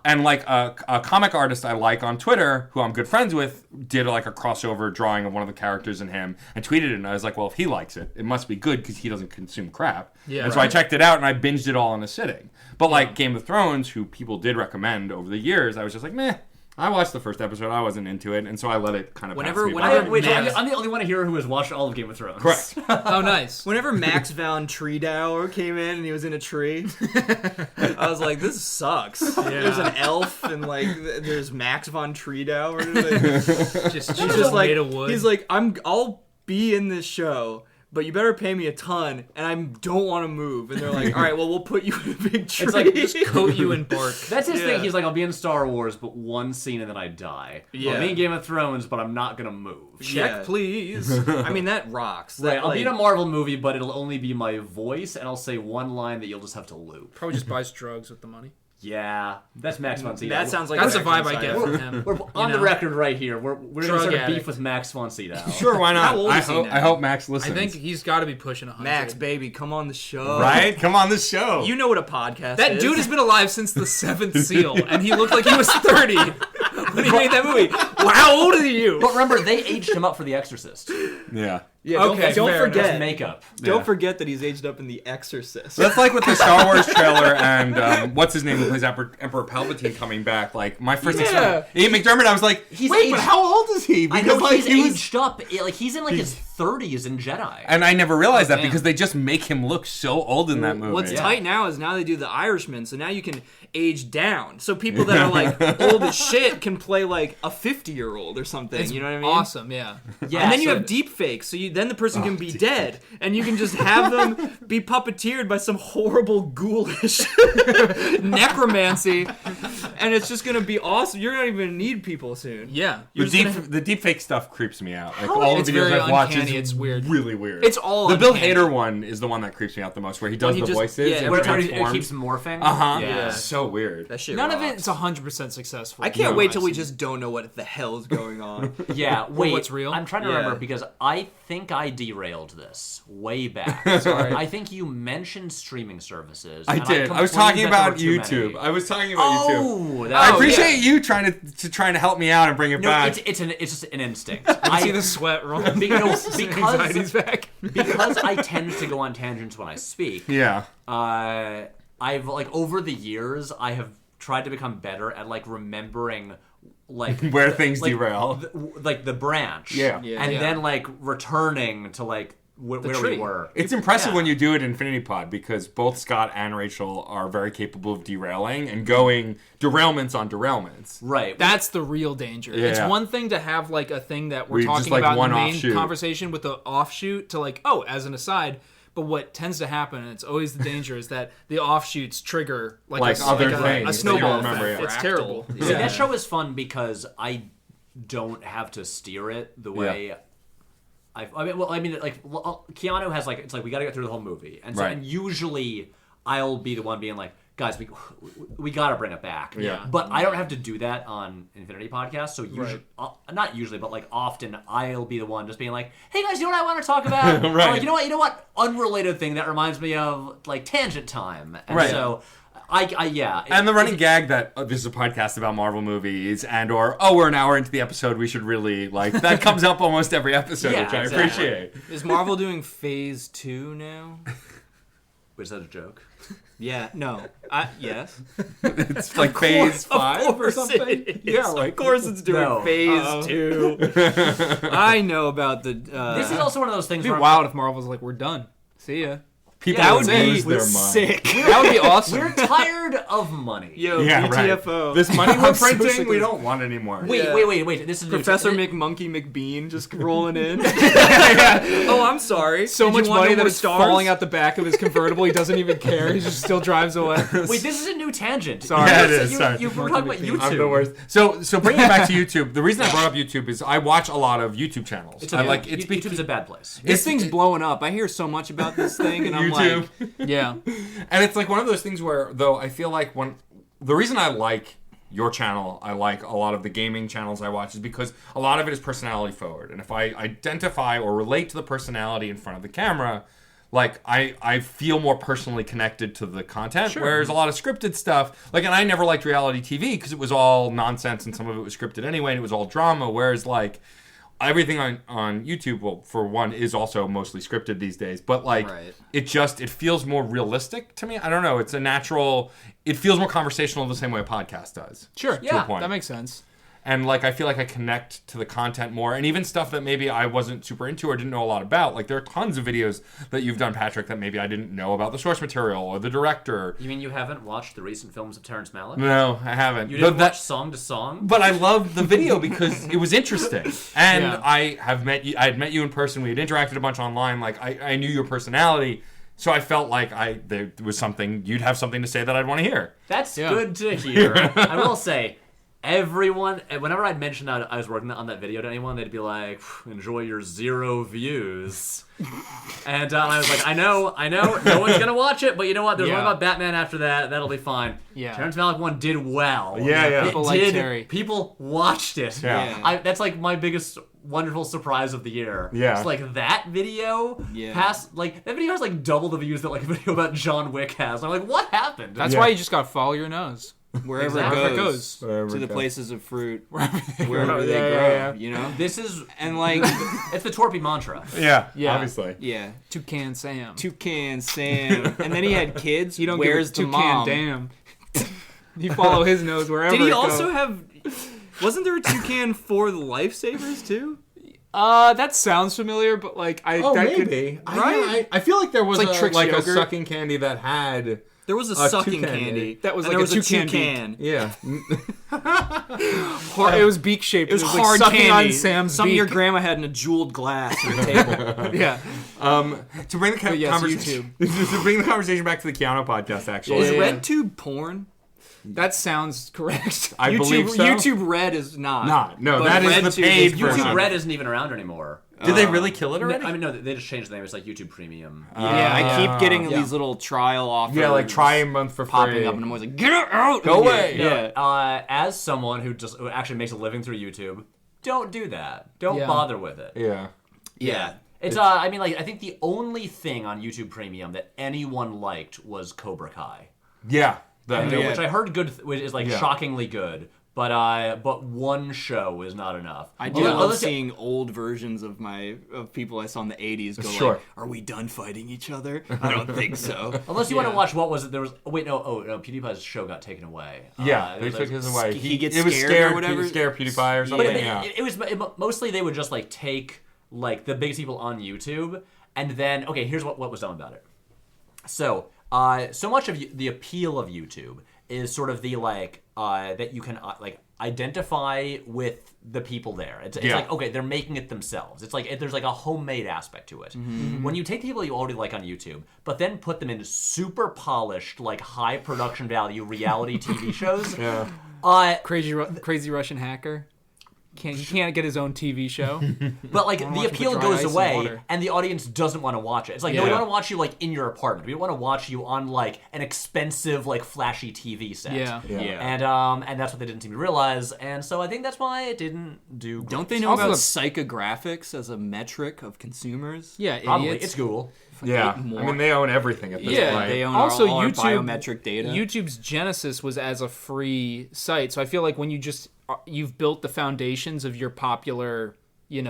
and like a comic artist I like on Twitter who I'm good friends with did like a crossover drawing of one of the characters in him and tweeted it, and I was like, well, if he likes it, it must be good because he doesn't consume crap. Yeah, and so I checked it out and I binged it all in a sitting. But like Game of Thrones, who people did recommend over the years, I was just like, meh. I watched the first episode. I wasn't into it, and so I let it kind of pass me by. Wait, I'm the only one here who has watched all of Game of Thrones. Correct. Oh, nice. Whenever Max von Treedower came in and he was in a tree, I was like, "This sucks." There's an elf and like there's Max von Treedower. Like, Just like made of wood. he's like, "I'll be in this show, but you better pay me a ton, and I don't want to move." And they're like, "All right, well, we'll put you in a big tree." It's like, just coat you in bark. That's his Yeah. thing. He's like, I'll be in Star Wars, but one scene and then I die. Yeah. I'll be in Game of Thrones, but I'm not gonna move. Check, Yeah. please. I mean, that rocks. Right, That, I'll be in a like- Marvel movie, but it'll only be my voice, and I'll say one line that you'll just have to loop. Probably just buys drugs with the money. Yeah, that's Max von Sydow. That sounds like That's a a vibe I side get effect. from him. We're on the know? record right here. We're going to Drug start a addict. beef with Max von Sydow. Sure, why not? How old is he now? I hope Max listens. I think he's got to be pushing 100. Max, baby, come on the show. right? Come on the show. You know what a podcast That is. dude has been alive since the 7th Seal, and he looked like he was 30 when he made that movie. Well, how old are you? But remember, they aged him up for The Exorcist. yeah. Yeah, Okay, don't fair forget. That's makeup. Don't Yeah. forget that he's aged up in The Exorcist. That's like with the Star Wars trailer and what's his name who plays Emperor Palpatine coming back. Like my first experience, Ian McDermott. I was like, He's wait, aged- but how old is he? I know like, he's he was- aged up. Like he's in like his 30s in Jedi. and I never realized that damn. because they just make him look so old in that movie. What's Yeah. tight now is now they do The Irishman, so now you can age down. So people that are like old as shit can play like a 50-year-old or something. It's you know what I mean? awesome, yeah. Yeah, And then you so- have deep fakes, so then the person can be dead, and you can just have them be puppeteered by some horrible ghoulish necromancy, and it's just gonna be awesome. You're not even gonna need people soon. Yeah. The deep fake stuff creeps me out. Like all It's the videos very I've watched uncanny, is it's weird. really weird. It's all the Bill uncanny. Hader one is the one that creeps me out the most, where he does he the just- voices. yeah, and Where it transforms. keeps morphing. Yeah, so weird. That shit. None of rocks. it's 100% successful. I can't No, wait I've till we seen. just don't know what the hell is going on. Yeah, wait. what's real? I'm trying to Yeah. remember because I think I derailed this way back. Sorry. I think you mentioned streaming services. I and did. I was complained talking that there about were too YouTube. many. I was talking about YouTube. Oh, I that, appreciate you trying to help me out and bring it No, back. it's just an instinct. I see the sweat rolling. Anxiety's back. because I tend to go on tangents when I speak. Yeah. I've like over the years I have tried to become better at like remembering like Where things like, derail. like the branch. Yeah. And Yeah. then like returning to like where we tree. were. It's impressive Yeah. when you do it in Infinity Pod because both Scott and Rachel are very capable of derailing and going derailments on derailments. Right. That's the real danger. It's Yeah. one thing to have like a thing that we're Where you just, talking like, about in one the main offshoot. conversation with the offshoot to like, oh, as an aside. But what tends to happen, and it's always the danger, is that the offshoots trigger like Other a things a that snowball you remember, effect. yeah. It's terrible. See, that show is fun because I don't have to steer it the way like Keanu has like, it's like we got to get through the whole movie, and so Right. and usually I'll be the one being like, guys, we got to bring it back. Yeah. But I don't have to do that on Infinity Podcast, so usually, not usually, but like often I'll be the one just being like, hey guys, you know what I want to talk about? Right. Or, like, you know what? Unrelated thing that reminds me of like tangent time, and Right. so. Yeah. And the running gag that this is a podcast about Marvel movies or we're an hour into the episode, we should really like that comes up almost every episode, Yeah, which I exactly. appreciate. Is Marvel doing Phase 2 now? Was that a joke? Yeah. No. Yes. It's like phase 5 or something. Yeah. Of course it's doing No. Phase 2. I know about the. This is also one of those things It'd where be wild if Marvel's like, we're done. See ya. People that would would be lose their mind. sick. That would be awesome. we're tired of money. Yo, Yeah, right. BTFO. This money we're I'm so printing, sick we of don't want anymore. Wait. This is Professor McMonkey McBean just rolling in. Oh, I'm sorry. So Did you much want money no that more is stars? falling out the back of his convertible. He doesn't even care. He just still drives away. Wait, this is a new tangent. Sorry. Yeah, it is. You, Sorry. you were talking about YouTube. I'm the worst. So bringing it back to YouTube, the reason I brought up YouTube is I watch a lot of YouTube channels. YouTube's a bad place. This thing's blowing up. I hear so much about this thing, and I'm YouTube. like, Yeah. And it's like one of those things where, though, I feel like the reason I like your channel, I like a lot of the gaming channels I watch, is because a lot of it is personality forward. And if I identify or relate to the personality in front of the camera, like I feel more personally connected to the content. Sure. Whereas a lot of scripted stuff, like, and I never liked reality TV because it was all nonsense and some of it was scripted anyway, and it was all drama. Whereas like everything on YouTube, well, for one, is also mostly scripted these days. But like, it feels more realistic to me. I don't know. It's a natural. It feels more conversational the same way a podcast does. Sure. To a point. That makes sense. And like, I feel like I connect to the content more, and even stuff that maybe I wasn't super into or didn't know a lot about. Like, there are tons of videos that you've done, Patrick, that maybe I didn't know about the source material or the director. You mean you haven't watched the recent films of Terrence Malick? No, I haven't. You didn't watch Song to Song? But I loved the video because it was interesting, and I had met you in person. We had interacted a bunch online. Like, I knew your personality. So I felt like there was something, you'd have something to say that I'd want to hear. That's good to hear. I will say, everyone, whenever I'd mention that I was working on that video to anyone, they'd be like, enjoy your 0 views. And I was like, I know, no one's going to watch it, but you know what? There's one about Batman after that. That'll be fine. Yeah. Terrence Malick one did well. Yeah. People like Terry. People watched it. Yeah. That's like my biggest wonderful surprise of the year. Yeah. It's like that video that video has like double the views that like a video about John Wick has. I'm like, what happened? That's why you just gotta follow your nose. wherever Exactly. it goes, Wherever to it the goes. places of fruit, Wherever they wherever grow. they Yeah, grow. yeah, yeah. You know, This is and like, it's the Torpey mantra. Yeah, Yeah. obviously. yeah, Toucan Sam. Toucan Sam, and then he had kids. You don't Where's give a the toucan mom? damn. You follow his nose wherever. Did he it also goes. have? Wasn't there a toucan for the lifesavers too? That sounds familiar, but like I. Oh, that maybe. Could, right? I feel like there was It's like Trix a yogurt. sucking candy that had. There was a A sucking toucan, candy yeah. That was and like there a was toucan toucan. Yeah. It was beak shaped. It was like hard sucking candy. on Sam's Some beak. of your grandma had in a jeweled glass on the table. Yeah. To bring the But yes, conversation to bring the conversation back to the Keanu podcast, actually. Is Yeah. RedTube porn? That sounds correct. I believe so. YouTube Red is not. Not. No, But that is the RedTube paid is version. YouTube Red isn't even around anymore. Did they really kill it already? I mean, no, they just changed the name. It's like YouTube Premium. Yeah, I keep getting yeah. these little trial offers. Yeah, like try a month for popping free. up, and I'm always like, get it out! Go away. Yeah. As someone who actually makes a living through YouTube, don't do that. Don't Yeah. bother with it. Yeah. Yeah. It's I mean, like, I think the only thing on YouTube Premium that anyone liked was Cobra Kai. Yeah. That, Which I heard which is like Yeah. shockingly good. But one show is not enough. I do Well, love let's- seeing old versions of people I saw in the 80s go Sure. like, are we done fighting each other? I don't think so. Unless you want to watch what was it? There was PewDiePie's show got taken away. Yeah, they it was took his away. he gets it was scared or whatever? Scare PewDiePie or But something. it was mostly they would just like take like the biggest people on YouTube and then here's what was done about it. So so much of the appeal of YouTube is sort of the like that you can like identify with the people there. It's like, okay, they're making it themselves. It's like there's like a homemade aspect to it. Mm-hmm. When you take the people you already like on YouTube, but then put them into super polished, like high production value reality TV shows. Crazy Russian hacker. He can't get his own TV show. But like Wanna the watch appeal with dry goes ice and away, water. and the audience doesn't want to watch it. It's like no, we want to watch you like in your apartment. We don't want to watch you on like an expensive, like flashy TV set. Yeah. And that's what they didn't seem to realize. And so I think that's why it didn't do. Great. Don't they know Also about the- psychographics as a metric of consumers? Yeah, Probably idiots. it's Google. Yeah. I mean, they own everything at this Yeah, point. They own also all our YouTube biometric data. YouTube's genesis was as a free site, so I feel like when you've built the foundations of your popular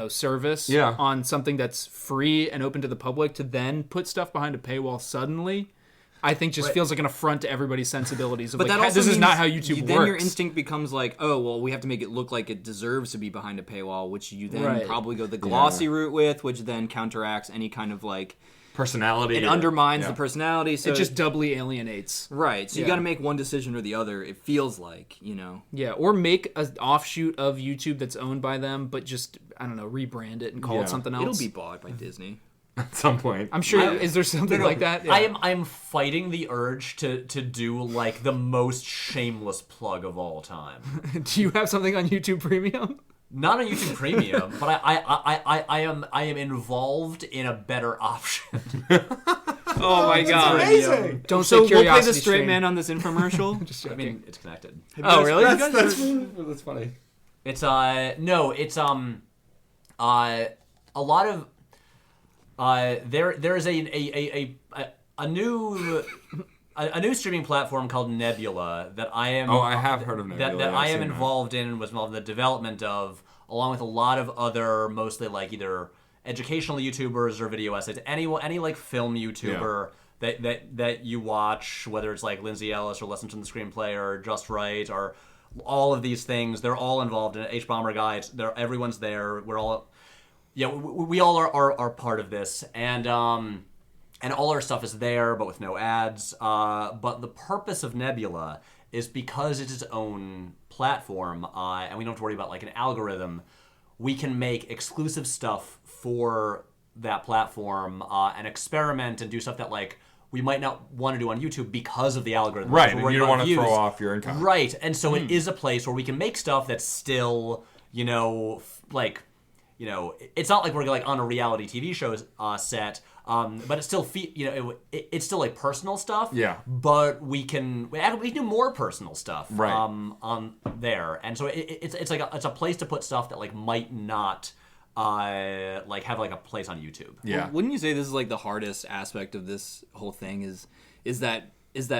service on something that's free and open to the public, to then put stuff behind a paywall suddenly, I think just feels like an affront to everybody's sensibilities of But like, that also this is means not how YouTube works. Then your instinct becomes like, oh, well, we have to make it look like it deserves to be behind a paywall, which you then probably go the glossy route with, which then counteracts any kind of like Personality. it undermines the personality. So it just doubly alienates. right. So you Yeah. got to make one decision or the other. It feels like Yeah, or make an offshoot of YouTube that's owned by them, but just, I don't know, rebrand it and call it something else. it'll be bought by Disney. at some point. I'm sure. Is there something like that? Yeah. I am fighting the urge to do like the most shameless plug of all time. Do you have something on YouTube Premium? Not on YouTube Premium, but I am involved in a better option. Oh my god! Amazing. Don't So say we'll play curiosity the straight stream. man on this infomercial. Just I joking. mean, it's connected. Oh really? That's funny. It's no, it's a lot of there is a new streaming platform called Nebula that I am. Oh, I have heard of Nebula. That I've I am seen that. involved in and was involved in the development of, along with a lot of other, mostly like either educational YouTubers or video essays. Any like film YouTuber that you watch, whether it's like Lindsay Ellis or Listen to the Screenplay or Just Right or all of these things, they're all involved in it. H Bomber Guy, everyone's there. We're all, we all are part of this, and all our stuff is there, but with no ads. But the purpose of Nebula is because it's its own platform, and we don't have to worry about like an algorithm. We can make exclusive stuff for that platform and experiment and do stuff that like we might not want to do on YouTube because of the algorithm. Right, Because and we're you don't worried want to about throw views. off your income. Right, and so it is a place where we can make stuff that's still, like, it's not like we're like on a reality TV show set, but it's still it's still like personal stuff. Yeah. But we can do more personal stuff. Right. On there, and so it's like it's a place to put stuff that like might not like have like a place on YouTube. Yeah. Wouldn't you say this is like the hardest aspect of this whole thing is that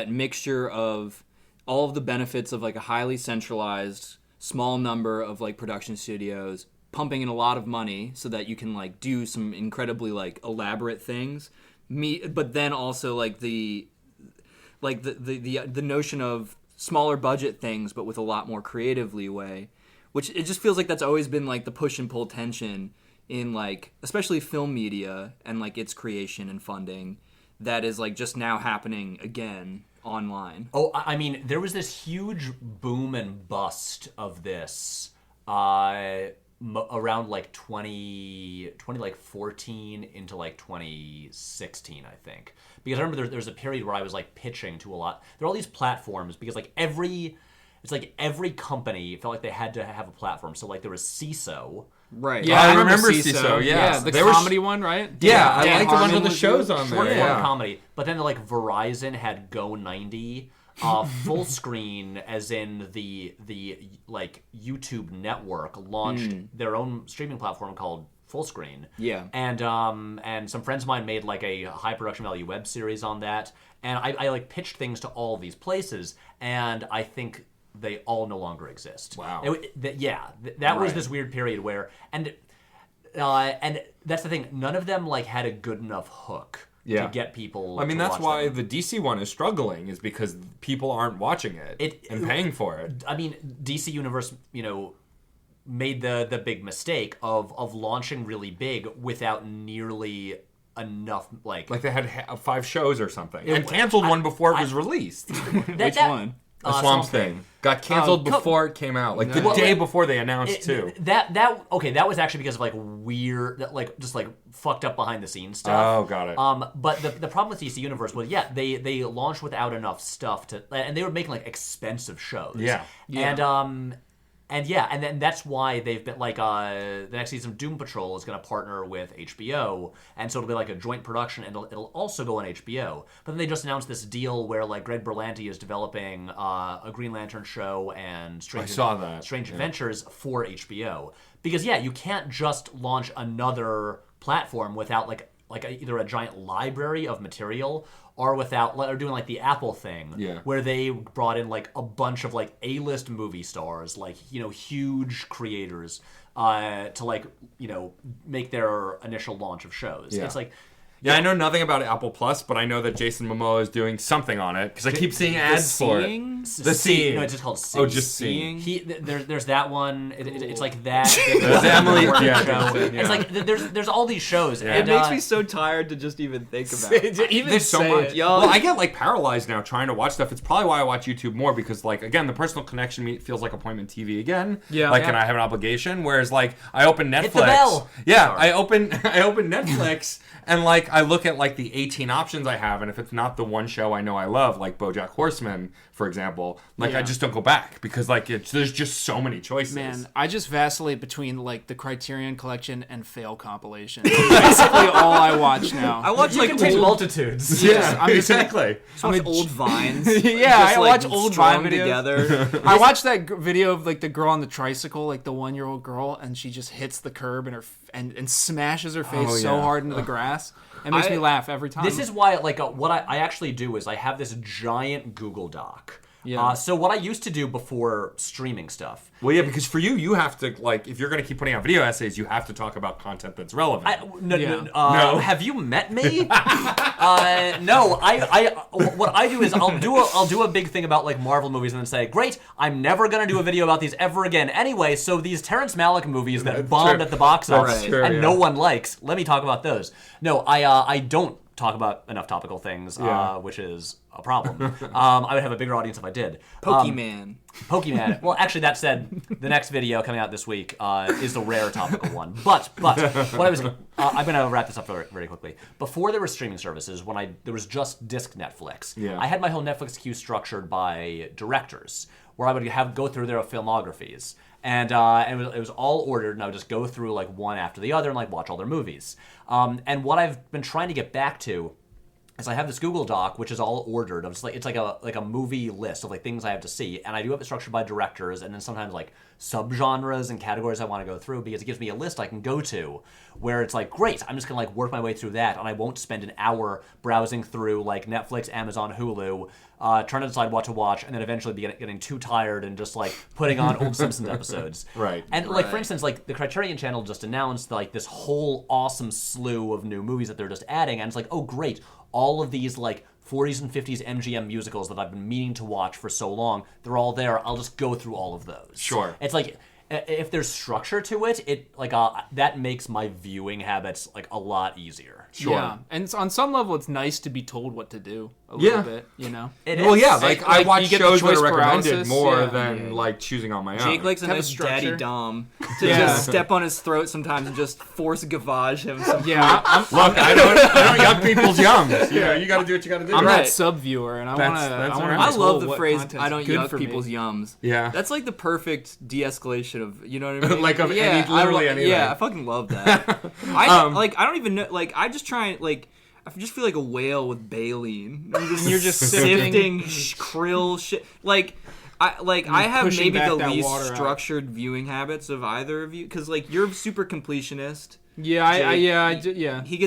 mixture of all of the benefits of like a highly centralized small number of like production studios pumping in a lot of money so that you can like do some incredibly like elaborate things, but then also like the notion of smaller budget things but with a lot more creative leeway, which it just feels like that's always been like the push and pull tension in like especially film media and like its creation and funding that is like just now happening again online. Oh, I mean, there was this huge boom and bust of this around like 2014 into like 2016, I think. Because I remember there was a period where I was like pitching to a lot. There are all these platforms because like every company felt like they had to have a platform. So like there was CISO. Right. Yeah, I I remember remember CISO. CISO, yeah. Yeah, the They were comedy one, right? Yeah, I Dan liked a bunch Harmon of the was shows good. on Short there. form Yeah. comedy. But then like Verizon had Go 90. Full Screen, as in the like YouTube network, launched their own streaming platform called Full Screen. Yeah. And some friends of mine made like a high production value web series on that. And I like pitched things to all these places, and I think they all no longer exist. Wow. That was this weird period where and that's the thing. None of them like had a good enough hook. Yeah. To get people. I mean, to that's watch why them. the DC one is struggling, is because people aren't watching it and paying for it. I mean, DC Universe, made the big mistake of launching really big without nearly enough like Like they had 5 shows or something, and canceled one before it was released. Which one? The Swamp Thing got canceled before it came out, like the day before they announced too. That was actually because of like weird, like just like fucked up behind the scenes stuff. Oh, got it. But the problem with DC Universe was they launched without enough stuff and they were making like expensive shows. Yeah. And then that's why they've been like the next season of Doom Patrol is going to partner with HBO, and so it'll be like a joint production, and it'll also go on HBO. But then they just announced this deal where like Greg Berlanti is developing a Green Lantern show and Strange Adventures for HBO. Because you can't just launch another platform without like either a giant library of material or doing like the Apple thing, where they brought in like a bunch of like A-list movie stars, like huge creators, to like make their initial launch of shows. It's like Yeah, I know nothing about Apple Plus, but I know that Jason Momoa is doing something on it because I keep seeing ads for it. The Seeing. No, it's just called Seeing. Oh, just Seeing. There's that one. It's like that. There's Emily. Yeah, show. It's like there's all these shows. Yeah. And, It makes me so tired to just even think about it. Even There's so say much. it. Yo. Well, I get like paralyzed now trying to watch stuff. It's probably why I watch YouTube more because, like, again, the personal connection feels like appointment TV again. Yeah. Like, Yeah. and I have an obligation. Whereas, like, I open Netflix. Hit the bell. Yeah, Sorry. I open Netflix and like I look at like the 18 options I have, and if it's not the one show I know I love, like BoJack Horseman, for example, like I just don't go back because like there's just so many choices. Man, I just vacillate between like the Criterion Collection and fail compilation. That's basically all I watch now. I watch You like can take old, multitudes. yeah, I'm just- exactly. I watch old vines. Yeah, just, I like, watch old strung Vine videos. together. I watched that video of like the girl on the tricycle, like the 1-year-old girl, and she just hits the curb and smashes her face Oh, so yeah. hard into the grass. It makes me laugh every time. This is why, like, what I actually do is I have this giant Google Doc. Yeah. So what I used to do before streaming stuff. Well, yeah, because for you have to like if you're going to keep putting out video essays, you have to talk about content that's relevant. No. Have you met me? No. What I do is I'll do a big thing about like Marvel movies and then say, great, I'm never gonna do a video about these ever again. Anyway, so these Terrence Malick movies that bombed at the box office That's true, and yeah. no one likes. Let me talk about those. No, I don't talk about enough topical things, Yeah. which is a problem. I would have a bigger audience if I did. Pokemon. Pokemon. Well, actually, that said, the next video coming out this week is the rare topical one. But what I was, I'm gonna wrap this up very, very quickly. Before there were streaming services, there was just disc Netflix. Yeah. I had my whole Netflix queue structured by directors, where I would go through their filmographies, and it was all ordered, and I would just go through like one after the other and like watch all their movies. And what I've been trying to get back to is I have this Google Doc, which is all ordered. It's like a movie list of like things I have to see, and I do have it structured by directors, and then sometimes like subgenres and categories I want to go through because it gives me a list I can go to, where it's like, great, I'm just gonna like work my way through that, and I won't spend an hour browsing through like Netflix, Amazon, Hulu, trying to decide what to watch, and then eventually be getting too tired and just like putting on old Simpsons episodes. Right. And like for instance, like the Criterion Channel just announced like this whole awesome slew of new movies that they're just adding, and it's like, oh great, all of these like 40s and 50s MGM musicals that I've been meaning to watch for so long, they're all there. I'll just go through all of those. Sure. It's like if there's structure to it, that makes my viewing habits like a lot easier. Sure. Yeah, and on some level, it's nice to be told what to do a Yeah. little bit, you know? It Well, is. yeah, like I like, watch you get the shows that choice are recommended paralysis, more yeah. than like choosing on my own. Jake likes a Have a nice structure. daddy dom to Yeah. just step on his throat sometimes and just force gavage him. Some Yeah, I'm Look, I don't yuck people's yums. You know, you got to do what you got to do. that Right. sub viewer, and I That's- want to. that's I all right. want I to. love the phrase "I don't yuck for people's me. yums." Yeah. That's like the perfect de-escalation of, you know what I mean? Like, of yeah, any- literally anything. Yeah, I fucking love that. I don't even know. Like, I just try and like. I just feel like a whale with baleen. You're just sifting krill shit. Like, I have pushing maybe back the that least water out. structured viewing habits of either of you, because like you're super completionist. Yeah, Jake, yeah. You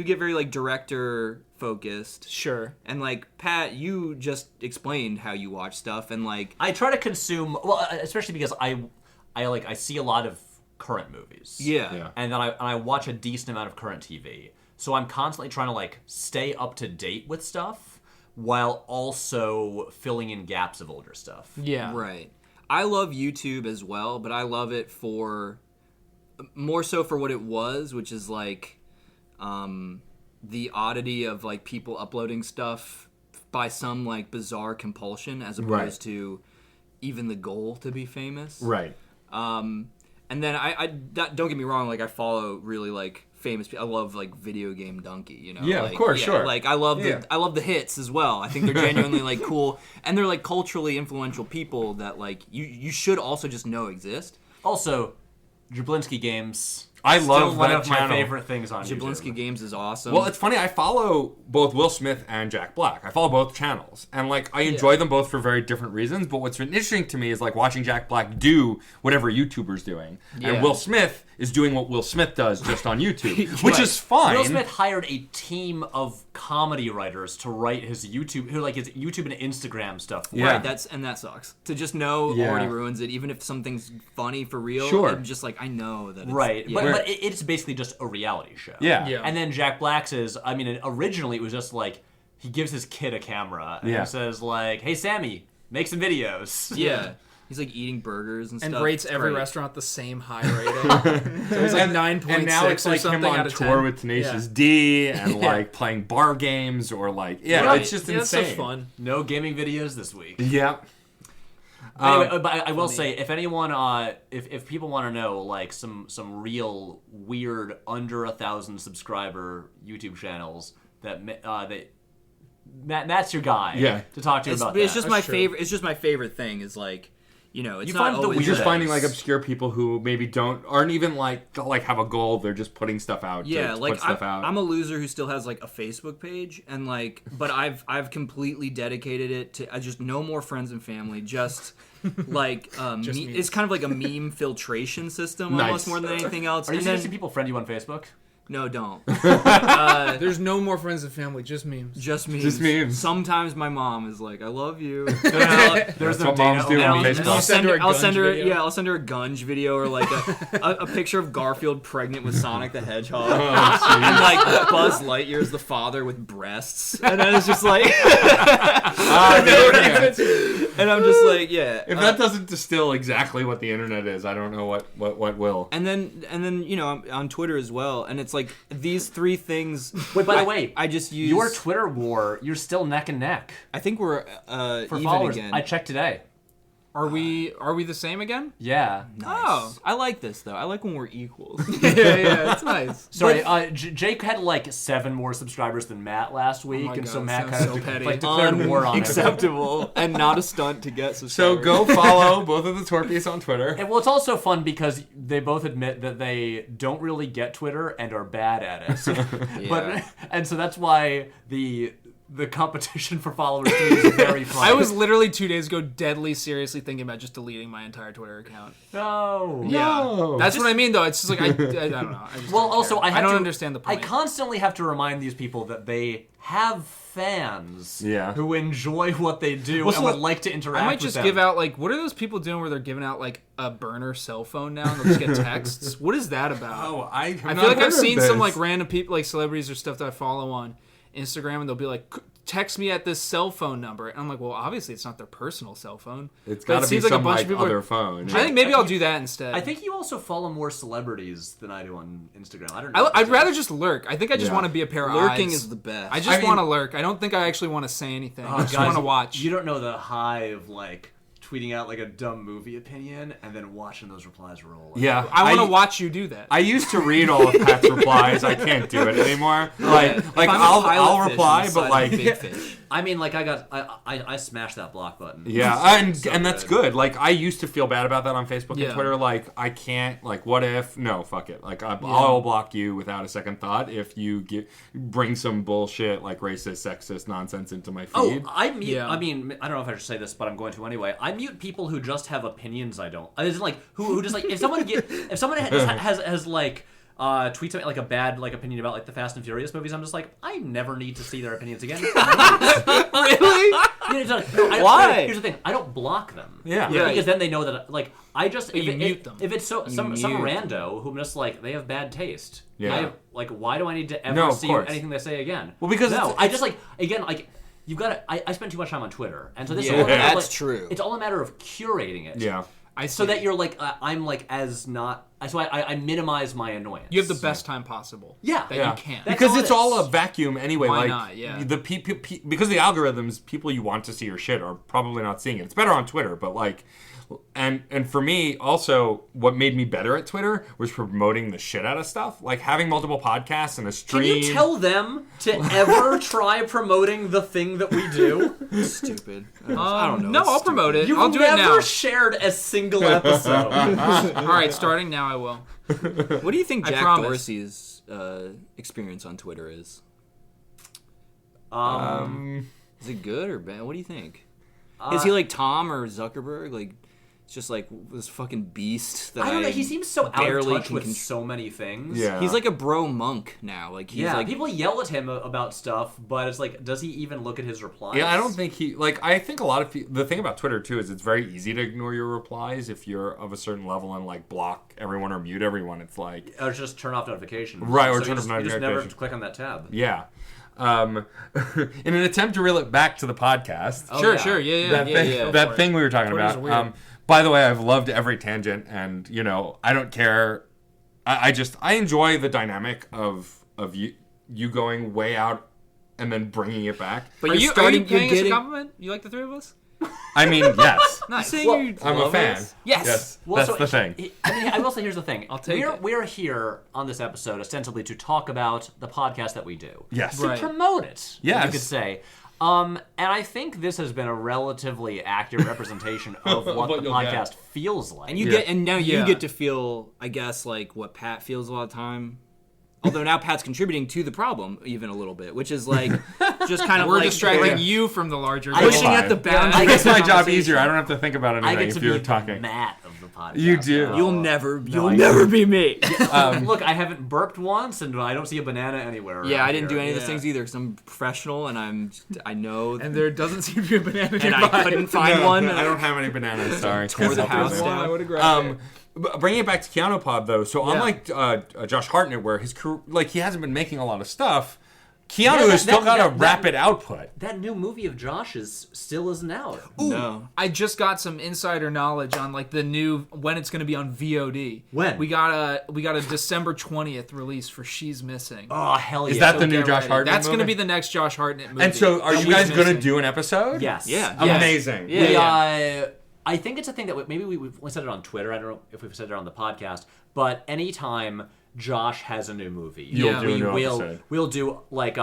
get very like director focused, Sure. and like Pat, you just explained how you watch stuff, and like I try to consume, well, especially because I see a lot of current movies. yeah. And then I watch a decent amount of current TV. So I'm constantly trying to like stay up to date with stuff while also filling in gaps of older stuff. Yeah. Right. I love YouTube as well, but I love it for more so for what it was, which is like the oddity of like people uploading stuff by some like bizarre compulsion as opposed Right. to even the goal to be famous. Right. And then don't get me wrong, like I follow really like famous people. I love like Video Game Donkey, you know. Yeah, of like, course, sure. Like I love Yeah. the hits as well. I think they're genuinely like cool, and they're like culturally influential people that like you should also just know exist. Also, Jablinski Games. I still love one that of my channel. favorite things on Jablinski YouTube. Games is awesome. Well, it's funny. I follow both Will Smith and Jack Black. I follow both channels, and like I enjoy them both for very different reasons. But what's been interesting to me is like watching Jack Black do whatever YouTuber's doing, Yeah. and Will Smith is doing what Will Smith does just on YouTube, which is fine. Will Smith hired a team of comedy writers to write his YouTube, his YouTube and Instagram stuff. Yeah. Right, that sucks. To just know already ruins it, even if something's funny for real. Sure. I'm just like, I know that it's... Right, Yeah. but it's basically just a reality show. Yeah. Yeah. And then Jack Black's is, I mean, originally it was just like, he gives his kid a camera and he says like, hey Sammy, make some videos. Yeah. He's like eating burgers and And stuff. rates It's every great. restaurant the same high rating. So he's like 9.6 and now it's or like something him on out of tour 10. with Tenacious Yeah. D and like playing bar games or like Right. it's just Yeah, that's insane. so fun. No gaming videos this week. Yeah. Anyway, but I will say, if anyone, if people want to know like some real weird under 1,000 subscriber YouTube channels Matt's your guy to talk to about It's that. just my true. favorite. It's just my favorite thing. Is like, it's You not find the always weirdos. Just finding like obscure people who maybe aren't even like have a goal. They're just putting stuff out. Yeah, to like put stuff out. I'm a loser who still has like a Facebook page, and like, but I've completely dedicated it to just no more friends and family, just like Just it's memes. kind of like a meme filtration system Nice. almost more than anything else. Are you And then, suggesting people friend you on Facebook? no, don't. There's no more friends and family, just memes. Just memes. Just memes. Sometimes my mom is like, "I love you." There's That's what moms do on Facebook. I'll send her. a I'll send her. Gunge video? Yeah, I'll send her a Gunge video or like a picture of Garfield pregnant with Sonic the Hedgehog, Oh, and like Buzz Lightyear is the father with breasts, and then it's just like, and I'm just like, yeah. If that doesn't distill exactly what the internet is, I don't know what will. And then I'm on Twitter as well, and it's like these three things. Wait, by the way, I just use your Twitter war. You're still neck and neck I think we're for even followers. again. I checked today. Are we the same again? Yeah. Nice. I like this though. I like when we're equals. yeah, it's nice. Sorry, Jake had like 7 more subscribers than Matt last week, my and God, so Matt sounds kind of so petty. declared war on him. Unacceptable, and not a stunt to get So subscribers. go follow both of the Torpeys on Twitter. And well, it's also fun because they both admit that they don't really get Twitter and are bad at it. And so that's why the competition for followers is very fun. I was literally 2 days ago deadly seriously thinking about just deleting my entire Twitter account. no. Yeah, that's what I mean though. It's just like I don't know. I just Well, don't also care. I don't to- understand the point. I constantly have to remind these people that they have fans who enjoy what they do and would like to interact. I might with just them. give out like, what are those people doing where they're giving out like a burner cell phone now and they'll just get texts? What is that about? I I feel like I've seen some like random people, like celebrities or stuff that I follow on Instagram, and they'll be like, text me at this cell phone number, and I'm like, well, obviously it's not their personal cell phone. It's But got to be seems like a some bunch like of people other are- phone. I think maybe I'll do that instead. I think you also follow more celebrities than I do on Instagram. I don't know. I'd rather just lurk. I think I just Yeah. want to be a pair of Lurking eyes. is the best. I just I want to mean- lurk. I don't think I actually want to say anything. I just Guys, want to watch. You don't know the high of like tweeting out like a dumb movie opinion and then watching those replies roll. Yeah, I want to watch you do that. I used to read all of Pat's replies. I can't do it anymore. Like If I'm a I'll pilot fish reply, inside but a like big fish. I mean, like I smashed that block button. yeah, and So that's good. Like I used to feel bad about that on Facebook Yeah. and Twitter. Like I can't. Like what if? No, fuck it. Like I'll block you without a second thought if you bring some bullshit like racist, sexist nonsense into my feed. Oh, I mute. Yeah. I mean, I don't know if I should say this, but I'm going to anyway. I mute people who just have opinions. I don't. As in, like who just like if someone has like tweets at me like a bad like opinion about like the Fast and Furious movies, I'm just like, I never need to see their opinions again. Really? Why? Here's the thing: I don't block them. Yeah. Yeah. Because then they know that like I just you mute them. If it's some mute rando who I'm just like they have bad taste. Yeah. Like why do I need to ever No, of see course. anything they say again? Well, because no, it's- I just like again like. You've got to. I spend too much time on Twitter, and so this Yeah, is all a matter of, that's like, true. It's all a matter of curating it. Yeah. So that you're like, I'm like as not. So I minimize my annoyance. You have the best time possible. Yeah. that Yeah. you can. That's Because all it it's all is. a vacuum anyway. Why like not? Yeah. the because the algorithms, people you want to see your shit are probably not seeing it. It's better on Twitter, but like, and for me also, what made me better at Twitter was promoting the shit out of stuff, like having multiple podcasts and a Can stream. you tell them to ever try promoting the thing that we do? Stupid. I don't know. No, It's I'll stupid. promote it. You've I'll do never it now. shared a single episode. All right, starting now, I will. What do you think I Jack promise. Dorsey's experience on Twitter is? Is it good or bad? What do you think? Is he like Tom or Zuckerberg? Like, It's just like this fucking beast that I don't know. He seems so out of barely touch can with control. so many things. Yeah. He's like a bro monk now. Like he's like people yell at him about stuff, but it's like, does he even look at his replies? Yeah, I don't think I think a lot of people, the thing about Twitter too is it's very easy to ignore your replies if you're of a certain level and like block everyone or mute everyone. It's like, Or just turn off notifications. Right, or So turn you off just never have notifications. to click on that tab. yeah. In an attempt to reel it back to the podcast, Sure. Yeah. that thing we were talking Twitter's about. weird. By the way, I've loved every tangent, and I don't care. I enjoy the dynamic of you going way out and then bringing it back. But Are are you you starting- paying you're us a getting- compliment? You like the three of us? I mean, yes, Nice. I'm a fan. Yes. That's the thing. I mean, I will say, here's the thing. I'll take it. We're here on this episode ostensibly to talk about the podcast that we do. Yes. To Right. promote it, Yes. you could say. And I think this has been a relatively accurate representation of what What the you'll get. podcast feels like. and you Yeah. get and now you Yeah. get to feel, I guess, like what Pat feels a lot of time. Although now Pat's contributing to the problem even a little bit, which is like just kind of We're like distracting you from the larger I goal. pushing at the Fine. boundaries. I It guess makes my the job conversation- easier. I don't have to think about I anything get if to you're be talking. the Matt of the podcast. You do. You'll never be me. Look, I haven't burped once, and I don't see a banana anywhere. Yeah, around I didn't do here. any of those Yeah. things either because I'm professional and I know And there doesn't seem to be a banana and nearby. I couldn't find one. I don't have any bananas. Sorry. Tore Can't the help you house there. down. I would have grabbed it. Bringing it back to Keanu Pod though, so Yeah. unlike Josh Hartnett, where his career, like he hasn't been making a lot of stuff, Keanu Yeah, has still got a that- rapid output. That new movie of Josh's still isn't out. No. I just got some insider knowledge on like the new when it's going to be on VOD. When? we got a December 20th release for She's Missing. Oh, hell yeah. Is that the So new get Josh ready. Hartnett That's going to movie? be the next Josh Hartnett movie. And so, are you She's guys going to Missing. do an episode? Yes. Yeah. Amazing. Yeah. I think it's a thing that maybe we said it on Twitter. I don't know if we've said it on the podcast, but anytime Josh has a new movie, You'll do a new will episode. we'll do like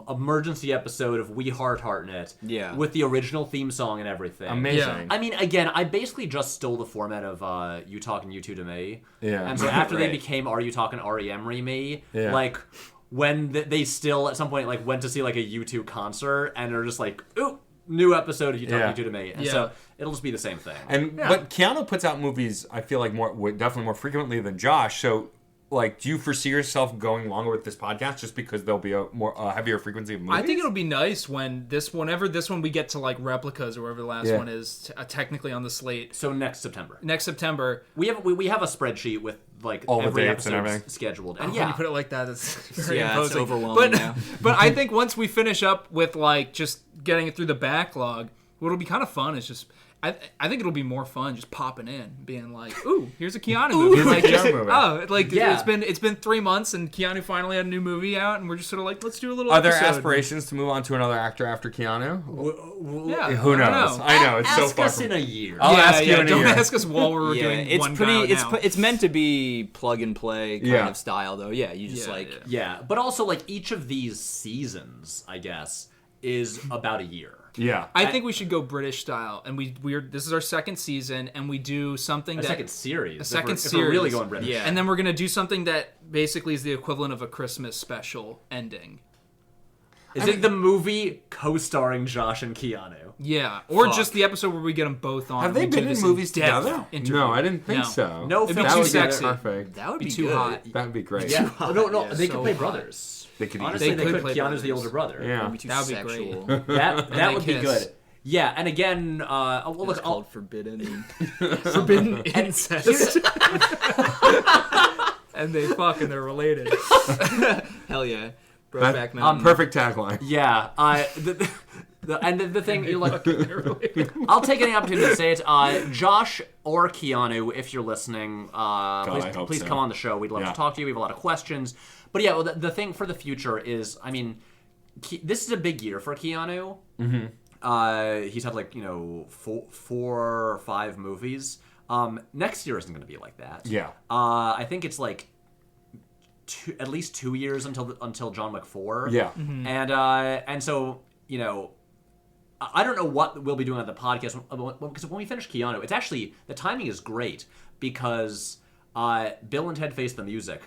emergency episode of We Heart Hartnett, Yeah. with the original theme song and everything. Amazing. Yeah. I mean, again, I basically just stole the format of You Talking You Two to Me. Yeah. And so after they Right. became Are You Talking R.E.M. Me, Yeah. like when they still at some point like went to see like a U2 concert and are just like, ooh, new episode of You Talking Yeah. You Two to Me. And Yeah. so it'll just be the same thing. And but Keanu puts out movies, I feel like definitely more frequently than Josh. So, like, do you foresee yourself going longer with this podcast just because there'll be a more heavier frequency of movies? I think it'll be nice whenever this one we get to like replicas or wherever the last Yeah. one is technically on the slate So next September. next September. We have a spreadsheet with like All the every dates and episode everything. scheduled. And And when yeah, you put it like that, it's very Yeah, it's imposing. overwhelming but, now. but I think once we finish up with like just getting it through the backlog, what'll be kind of fun is just. I think it'll be more fun just popping in, being like, "Ooh, here's a Keanu movie." here's a Like, Keanu just- movie. Oh, like Yeah. it's been 3 months and Keanu finally had a new movie out, and we're just sort of like, let's do a little. Are there episode. aspirations to move on to another actor after Keanu? Yeah, Who I don't knows? know. I know it's so ask far us from. in a year. I'll ask you in a don't year. ask us while we're Yeah, doing it's one pretty. guy now. It's meant to be plug and play kind Yeah. of style, though. Yeah, you just Yeah, like yeah. Yeah, but also like each of these seasons, I guess, is about a year. Yeah. I think we should go British style, and we're this is our second season, and we do something A that second series. a second if we're really series. going British. Yeah. and then we're gonna do something that basically is the equivalent of a Christmas special ending. Is it the movie co-starring Josh and Keanu? Yeah, or Fuck. just the episode where we get them both on. Have and they we do been in this movies in-depth together? interview. No, I didn't think No. so. No, It'd be that too would be sexy. Perfect. that would Be be too good. hot. That would be great. Yeah. Oh, no, Yeah, they so could play hot. brothers. They could Honestly, They they could could. play Keanu's the brothers. older brother. Yeah. That'd be too That would be great. sexual. That they would be kiss. good. Yeah, and again, well, It's look, called forbidden. Forbidden incest. And they fuck and they're related. Hell yeah. Brokeback Mountain. Perfect tagline. yeah, the thing, you're like, They're related. I'll take any opportunity to say it. Josh or Keanu, if you're listening, I hope please so. come on the show. We'd love Yeah. to talk to you. We have a lot of questions. But yeah, well, the thing for the future is, I mean, this is a big year for Keanu. Mm-hmm. He's had like, 4 or 5 movies. Next year isn't going to be like that. Yeah. I think it's like at least 2 years until John Wick 4. Yeah. And so, I don't know what we'll be doing on the podcast because when we finish Keanu, it's actually the timing is great because Bill and Ted Face the Music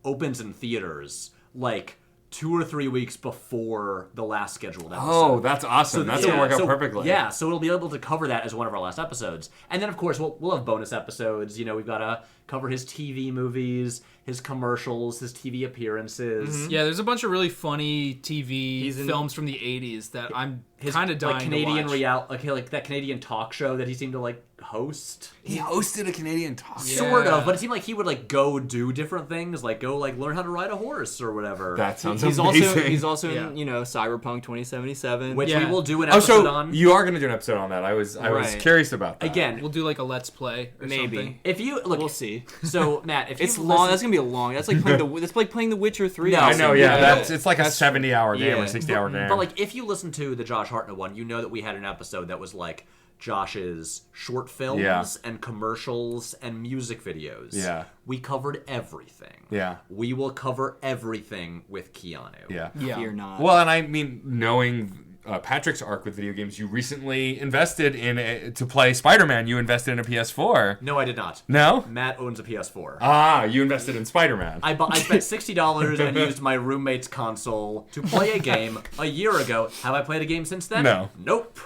opens in theaters like 2 or 3 weeks before the last scheduled episode. Oh, that's awesome. That's going to work out perfectly. Yeah, so we'll be able to cover that as one of our last episodes. And then, of course, we'll have bonus episodes. You know, we've got to cover his TV movies, his commercials, his TV appearances. Mm-hmm. Yeah, there's a bunch of really funny TV films from the 80s that I'm kind of dying Canadian to watch. like that Canadian talk show that he seemed to like host. He hosted a Canadian talk show. Sort of, but it seemed like he would like go do different things, like go like learn how to ride a horse or whatever. That sounds He's amazing. also in Cyberpunk 2077, which we will do an episode on. You are going to do an episode on that. I was curious about that. Again, We'll do like a Let's Play or something. if you look, we'll see. So Matt, if It's you long. That's gonna be a long. That's like playing the Witcher 3. No, I know, yeah. it's like a 70-hour game or 60-hour game. But like, if you listen to the Josh Hartnett one, you know that we had an episode that was like Josh's short films and commercials and music videos. Yeah. We covered everything. Yeah. We will cover everything with Keanu. Yeah. Fear not. Well, and I mean, knowing Patrick's arc with video games, you recently invested to play Spider-Man. You invested in a PS4. No, I did not. No? Matt owns a PS4. Ah, you invested in Spider-Man. I spent $60 and used my roommate's console to play a game a year ago. Have I played a game since then? No. Nope.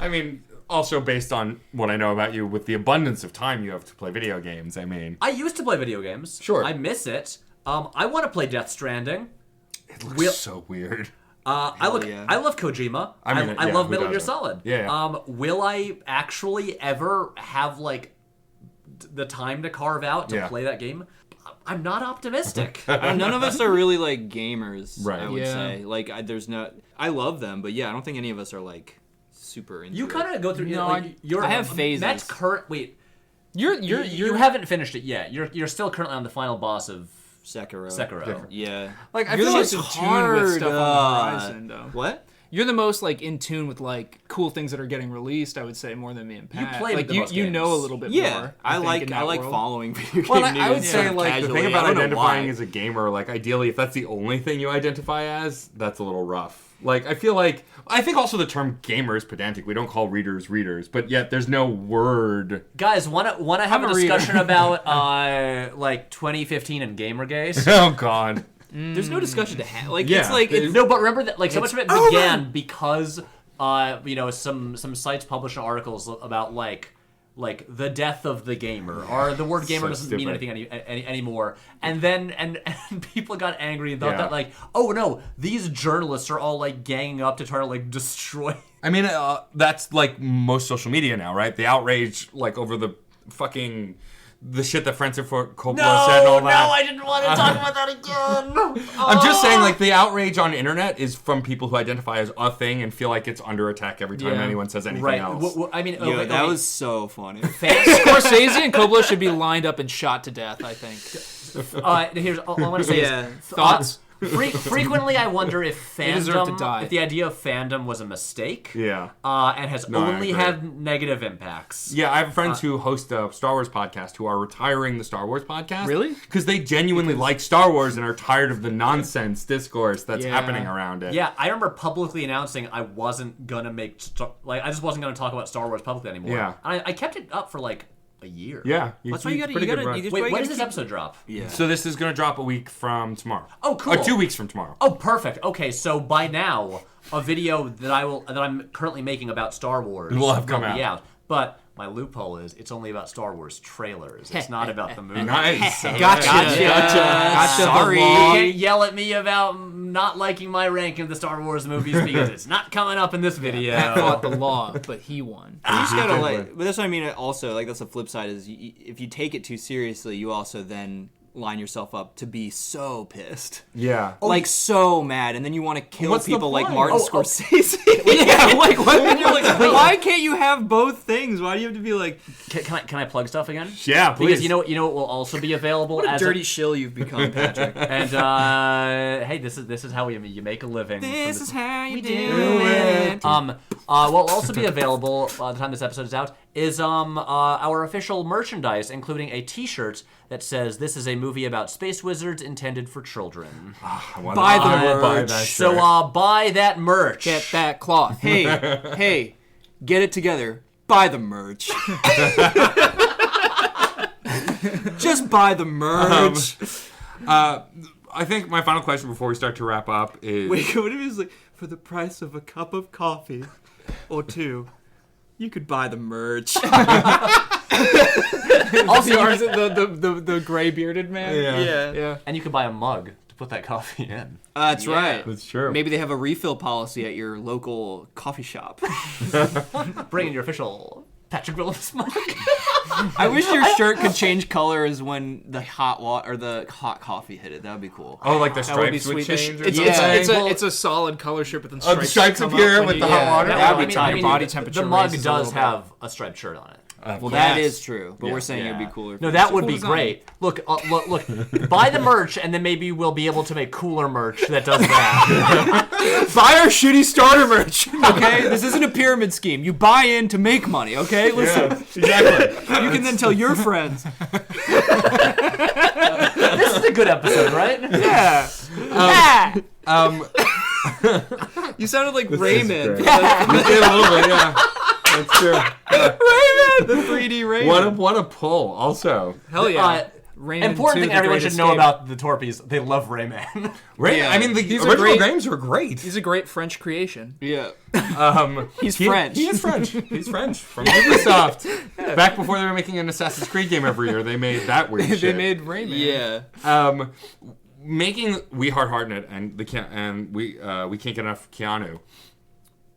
I mean, also based on what I know about you, with the abundance of time you have to play video games, I mean... I used to play video games. Sure. I miss it. I want to play Death Stranding. It looks so weird. I love Kojima. I mean, I love who Metal Gear doesn't? Solid. Yeah. Will I actually ever have like the time to carve out to play that game? I'm not optimistic. None of us are really like gamers. Right. I would Yeah. say like I love them, but yeah, I don't think any of us are like super into. You kind of go through. No, I have phases. Matt's you You're haven't finished it yet. You're still currently on the final boss of Sekiro. Yeah. Like, I You're feel the like most in tune with stuff on the horizon, though. What? You're the most like in tune with like cool things that are getting released. I would say more than me and Pat. play like the most you games. know a little bit Yeah, more. I think, in that like world. following video game Well, news. I would say, like, the casually. thing about I don't know identifying why. as a gamer, like, ideally, if that's the only thing you identify as, that's a little rough. Like, I think also the term gamer is pedantic. We don't call readers, but yet there's no word. Guys, want to have I'm a a reader. discussion about like 2015 and Gamergate? Oh, God. There's no discussion to have. Like Yeah. it's like it's, No, but remember that like so much of it began because some sites published articles about like the death of the gamer, or the word gamer So doesn't mean stupid. anything anymore. And then and people got angry and thought Yeah. that like, oh no, these journalists are all like ganging up to try to like destroy. I mean, that's like most social media now, right? The outrage, like, over the fucking... the shit that Francis Ford Coppola said and all that. I didn't want to talk about that again. I'm just saying, like, the outrage on the internet is from people who identify as a thing and feel like it's under attack every time Yeah. anyone says anything Right. else. I mean, yo, that was so funny. Scorsese and Coppola should be lined up and shot to death. I think. Here's all I want to say Yeah. is Thoughts? frequently I wonder if They deserve to fandom, die. if the idea of fandom was a mistake, Yeah. and has No, I only agree. had negative impacts. Yeah, I have friends who host a Star Wars podcast who are retiring the Star Wars podcast. Really? Because they genuinely like Star Wars and are tired of the nonsense discourse that's Yeah. happening around it. Yeah, I remember publicly announcing I wasn't gonna I just wasn't gonna talk about Star Wars publicly anymore. Yeah. And I kept it up for like a year. Yeah. That's why you gotta. pretty You good gotta. run. You just Wait, gotta when does this keep- episode drop? Yeah. So this is going to drop a week from tomorrow. Oh, cool. Or 2 weeks from tomorrow. Oh, perfect. Okay, so by now, a video that I'm currently making about Star Wars Will have come be out. But my loophole is it's only about Star Wars trailers. It's not about the movie. Nice. Gotcha. Sorry. You can't yell at me about not liking my ranking of the Star Wars movies because it's not coming up in this video. Pat fought the law, but he won. You just gotta like, but that's what I mean. Also, like that's the flip side is if you take it too seriously, you also then line yourself up to be so pissed, Yeah. like so mad, and then you want to kill What's the people like point? Martin Oh, Scorsese. Yeah, like what? And you're like, why can't you have both things? Why do you have to be like Can I plug stuff again? Yeah, please. Because you know what will also be available what a as dirty shill you've become, Patrick? and hey, this is how you make a living. from This this- is how you do it. it. What will also be available by the time this episode is out is our official merchandise, including a T-shirt that says "This is a movie about space wizards intended for children." Buy the I will buy merch. that So shirt. buy that merch. Get that cloth. Hey, get it together. Buy the merch. Just buy the merch. I think my final question before we start to wrap up is... Wait, what if it's like, for the price of a cup of coffee or two, you could buy the merch. Also, the gray bearded man. Yeah. And you can buy a mug to put that coffee in. That's right. That's true. Maybe they have a refill policy at your local coffee shop. Bring in your official Patrick Willems mug. I wish your shirt could change colors when the hot coffee hit it. That would be cool. Oh, like the That would be stripes would sweet. change? Or It's a solid color shirt, but then Oh, the stripes come appear up when with you- the hot water? That would I be tight. mean, Body temperature. The mug raises a does little bit. have a striped shirt on it. Well, that is true. But we're saying it'd be cooler. No, that would cool be design. great. Look, buy the merch, and then maybe we'll be able to make cooler merch that does that. Buy our shitty starter merch, okay? This isn't a pyramid scheme. You buy in to make money, okay? Listen, Exactly. you can then tell your friends. This is a good episode, right? Yeah. You sounded like Raymond. Yeah, a little bit, yeah. That's true. Raymond! The 3D Raymond. What a pull, also. Hell yeah. Raymond Important 2, thing The everyone Great should know Escape. about the Torpeys. They love Rayman. Right? Yeah. I mean, the He's a original great- games were great. He's a great French creation. Yeah. He's French. He is French. He's French. From Ubisoft. Back before they were making an Assassin's Creed game every year, they made that weird They shit. made Rayman. Yeah. Making We Heart Hartnett and we can't get enough Keanu.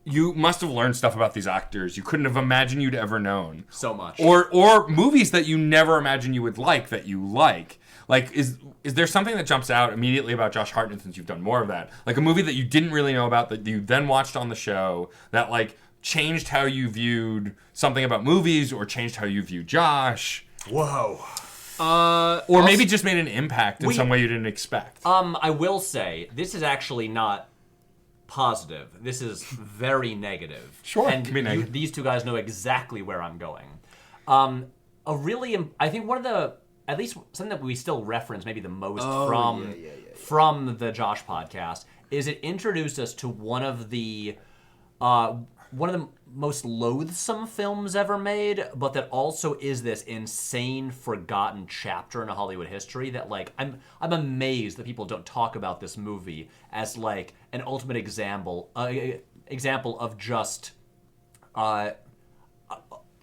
You must have learned stuff about these actors you couldn't have imagined you'd ever known. So much. Or movies that you never imagined you would like that you like. Like, is there something that jumps out immediately about Josh Hartnett since you've done more of that? Like a movie that you didn't really know about that you then watched on the show that like changed how you viewed something about movies or changed how you view Josh? Whoa. Or maybe just made an impact in some way you didn't expect. I will say, this is actually not positive. This is very negative. Sure, And it can be negative. these two guys know exactly where I'm going. I think one of the, at least something that we still reference maybe the most from the Josh podcast is it introduced us to one of the most loathsome films ever made, but that also is this insane forgotten chapter in Hollywood history that like I'm amazed that people don't talk about this movie as like an ultimate example of just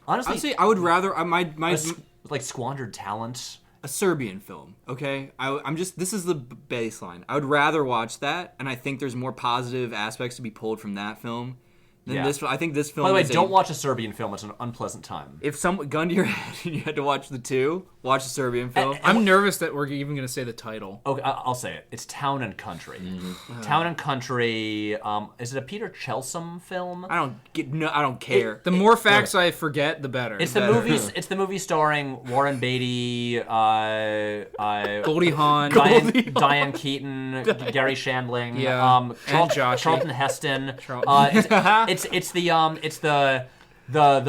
honestly I would rather like squandered talent. a Serbian film, okay? This is the baseline. I would rather watch that, and I think there's more positive aspects to be pulled from that film than this. I think this film. By the way, is don't watch a Serbian film. It's an unpleasant time. If some gun to your head and you had to watch the two, watch a Serbian film. I'm nervous that we're even going to say the title. Okay, I'll say it. It's Town and Country. Town and Country. Is it a Peter Chelsom film? I don't care. The more facts I forget, the better. It's the movies. It's the movie starring Warren Beatty, Goldie Hawn. Diane Keaton, Gary Shandling, Yeah, and Joshy. Charlton Heston. It's the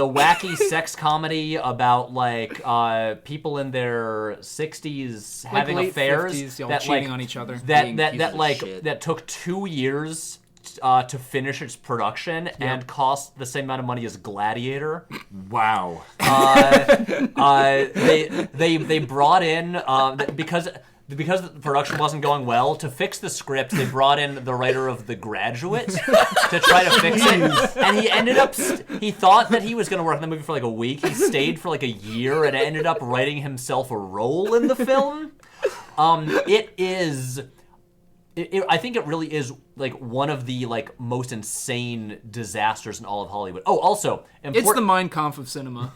wacky sex comedy about like people in their 60s having late affairs 50s, all that cheating like on each other. that took 2 years to finish its production and cost the same amount of money as Gladiator. Wow. They brought in because the production wasn't going well, to fix the script, they brought in the writer of The Graduate to try to fix it. And he ended up, he thought that he was going to work on the movie for like a week. He stayed for like a year and ended up writing himself a role in the film. I think it really is like one of the like most insane disasters in all of Hollywood. Oh, also, It's the Mein Kampf of cinema.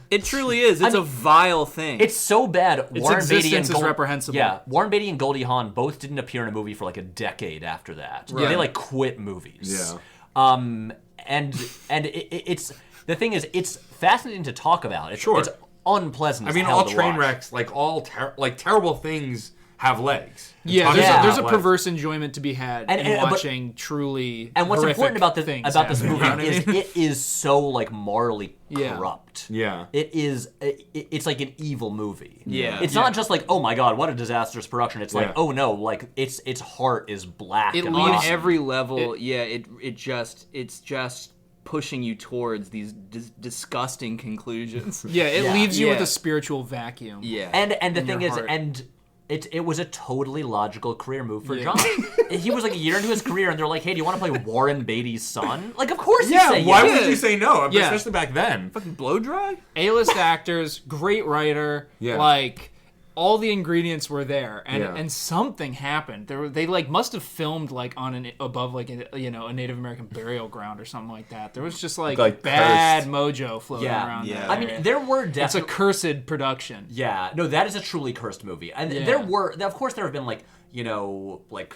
It truly is. It's a vile thing. It's so bad. Its Warren Beatty existence and is reprehensible. Yeah, Warren Beatty and Goldie Hawn both didn't appear in a movie for like a decade after that. Right. They like quit movies. Yeah. And it's the thing is, it's fascinating to talk about. It's, Sure. It's unpleasant. I as mean, hell all to train watch. wrecks, like all terrible things, have legs. Yeah, Talking Yeah. there's a about perverse enjoyment to be had in but- watching truly And what's horrific important about this things movie happen, you know what I mean? is it is so like morally Yeah. corrupt. Yeah. It's like an evil movie. Yeah. It's not just like, oh my god, what a disastrous production. It's like, Yeah. oh no, like its heart is black. It and leaves on rotten. every level. It's just pushing you towards these disgusting conclusions. Yeah, it Yeah. leaves you with Yeah. a spiritual vacuum. Yeah. And the thing your is, heart. and It was a totally logical career move for Josh. He was like a year into his career, and they're like, "Hey, do you want to play Warren Beatty's son?" Like, of course, Yeah, say why yes. would you say no? Yeah. Especially back then. Fucking blow dry. A-list actors, great writer, Yeah. like all the ingredients were there, and Yeah. and something happened. They like must have filmed like on above like a Native American burial ground or something like that. There was just like bad cursed. mojo floating around. Yeah. that I mean, area. there were it's a definitely cursed production. Yeah, no, that is a truly cursed movie. And Yeah. of course, there have been like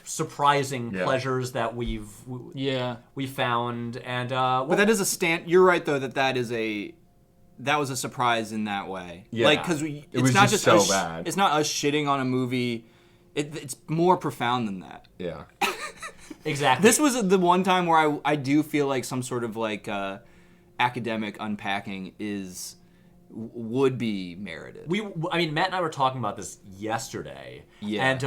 surprising pleasures that we found, and But that is a stand. You're right though that was a surprise in that way. Yeah. Like because It it's was not just just so us, bad. It's not us shitting on a movie. It's more profound than that. Yeah. exactly. This was the one time where I do feel like some sort of like academic unpacking would be merited. I mean, Matt and I were talking about this yesterday. Yeah. And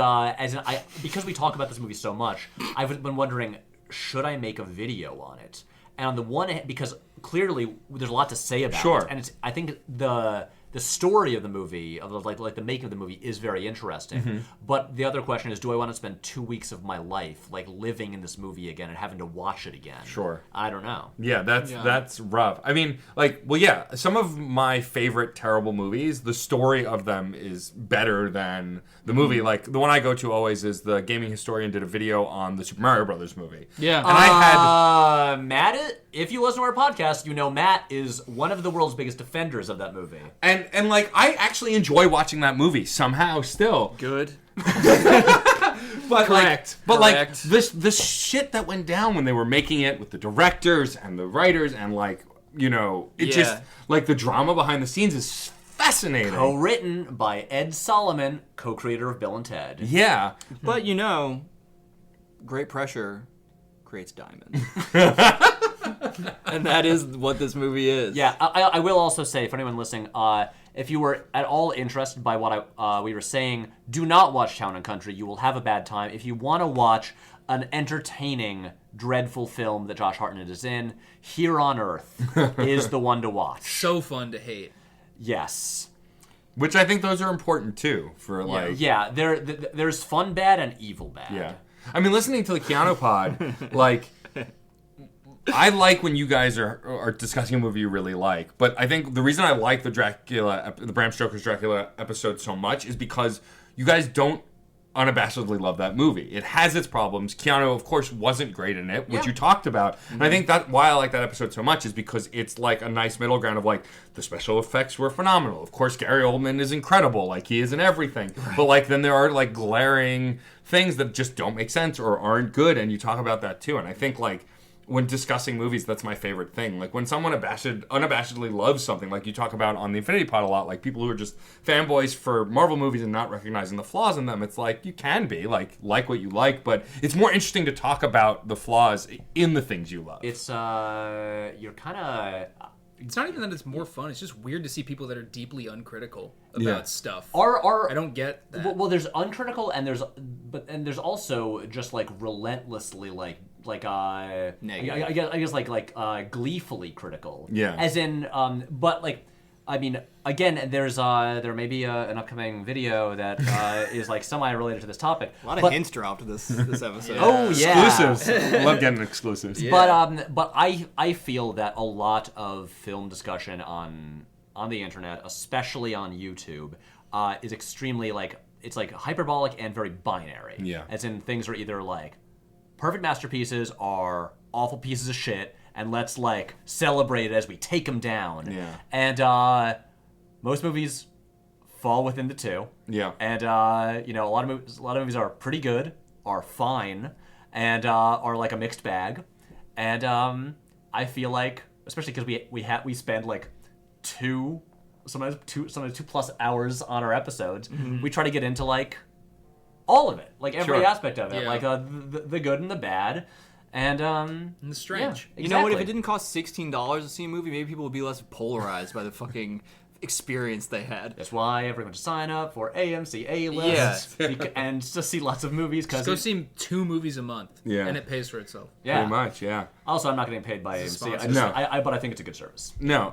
because we talk about this movie so much, I've been wondering, should I make a video on it? And on the one hand, because clearly there's a lot to say about Sure. it, and I think the story of the movie, of like the making of the movie, is very interesting. Mm-hmm. But the other question is, do I want to spend 2 weeks of my life like living in this movie again and having to watch it again? Sure. I don't know. Yeah, that's rough. I mean, some of my favorite terrible movies, the story of them is better than the movie. Like, the one I go to always is the Gaming Historian did a video on the Super Mario Brothers movie. Yeah. And I had... Matt, if you listen to our podcast, you know Matt is one of the world's biggest defenders of that movie. And like, I actually enjoy watching that movie somehow still. Good. But Correct. Like the shit that went down when they were making it with the directors and the writers and just like the drama behind the scenes is fascinating. Co-written by Ed Solomon, co-creator of Bill and Ted. Yeah. But great pressure creates diamonds. And that is what this movie is. Yeah, I will also say, for anyone listening, if you were at all interested by what we were saying, do not watch Town and Country. You will have a bad time. If you want to watch an entertaining, dreadful film that Josh Hartnett is in, Here on Earth is the one to watch. So fun to hate. Yes. Which I think those are important too for like... Yeah, there's fun bad and evil bad. Yeah. I mean, listening to the Keanu pod, like... I like when you guys are discussing a movie you really like, but I think the reason I like the Bram Stoker's Dracula episode so much is because you guys don't unabashedly love that movie. It has its problems. Keanu, of course, wasn't great in it, which you talked about. Mm-hmm. And I think that why I like that episode so much is because it's like a nice middle ground of like, the special effects were phenomenal. Of course, Gary Oldman is incredible. Like, he is in everything. Right. But like, then there are like glaring things that just don't make sense or aren't good, and you talk about that too. And I think like, when discussing movies, that's my favorite thing. Like, when someone unabashedly loves something, like you talk about on the Infinity Pod a lot, like people who are just fanboys for Marvel movies and not recognizing the flaws in them, it's like, you can be, like what you like, but it's more interesting to talk about the flaws in the things you love. It's, you're kind of... It's not even that it's more fun. It's just weird to see people that are deeply uncritical about stuff. I don't get that. Well, there's uncritical and there's also just like relentlessly negative. I guess gleefully critical. Yeah. As in, but like, I mean, again, there may be an upcoming video that is like semi-related to this topic. A lot of hints dropped this episode. Oh yeah. Exclusives. Love getting exclusives. Yeah. But I feel that a lot of film discussion on the internet, especially on YouTube, is extremely it's like hyperbolic and very binary. Yeah. As in, things are either like perfect masterpieces are awful pieces of shit, and let's like celebrate it as we take them down. Yeah. And most movies fall within the two. Yeah. And a lot of movies are pretty good, are fine, and are like a mixed bag. And I feel like, especially because we spend like sometimes 2+ hours on our episodes, we try to get into like all of it, like every aspect of it, like the good and the bad. And the strange. Yeah, You know what? If it didn't cost $16 to see a movie, maybe people would be less polarized by the fucking experience they had. That's why everyone should sign up for AMC A-List and just see lots of movies. Just go see 2 movies a month, and it pays for itself. Yeah. Pretty much, yeah. Also, I'm not getting paid by AMC. But I think it's a good service. No.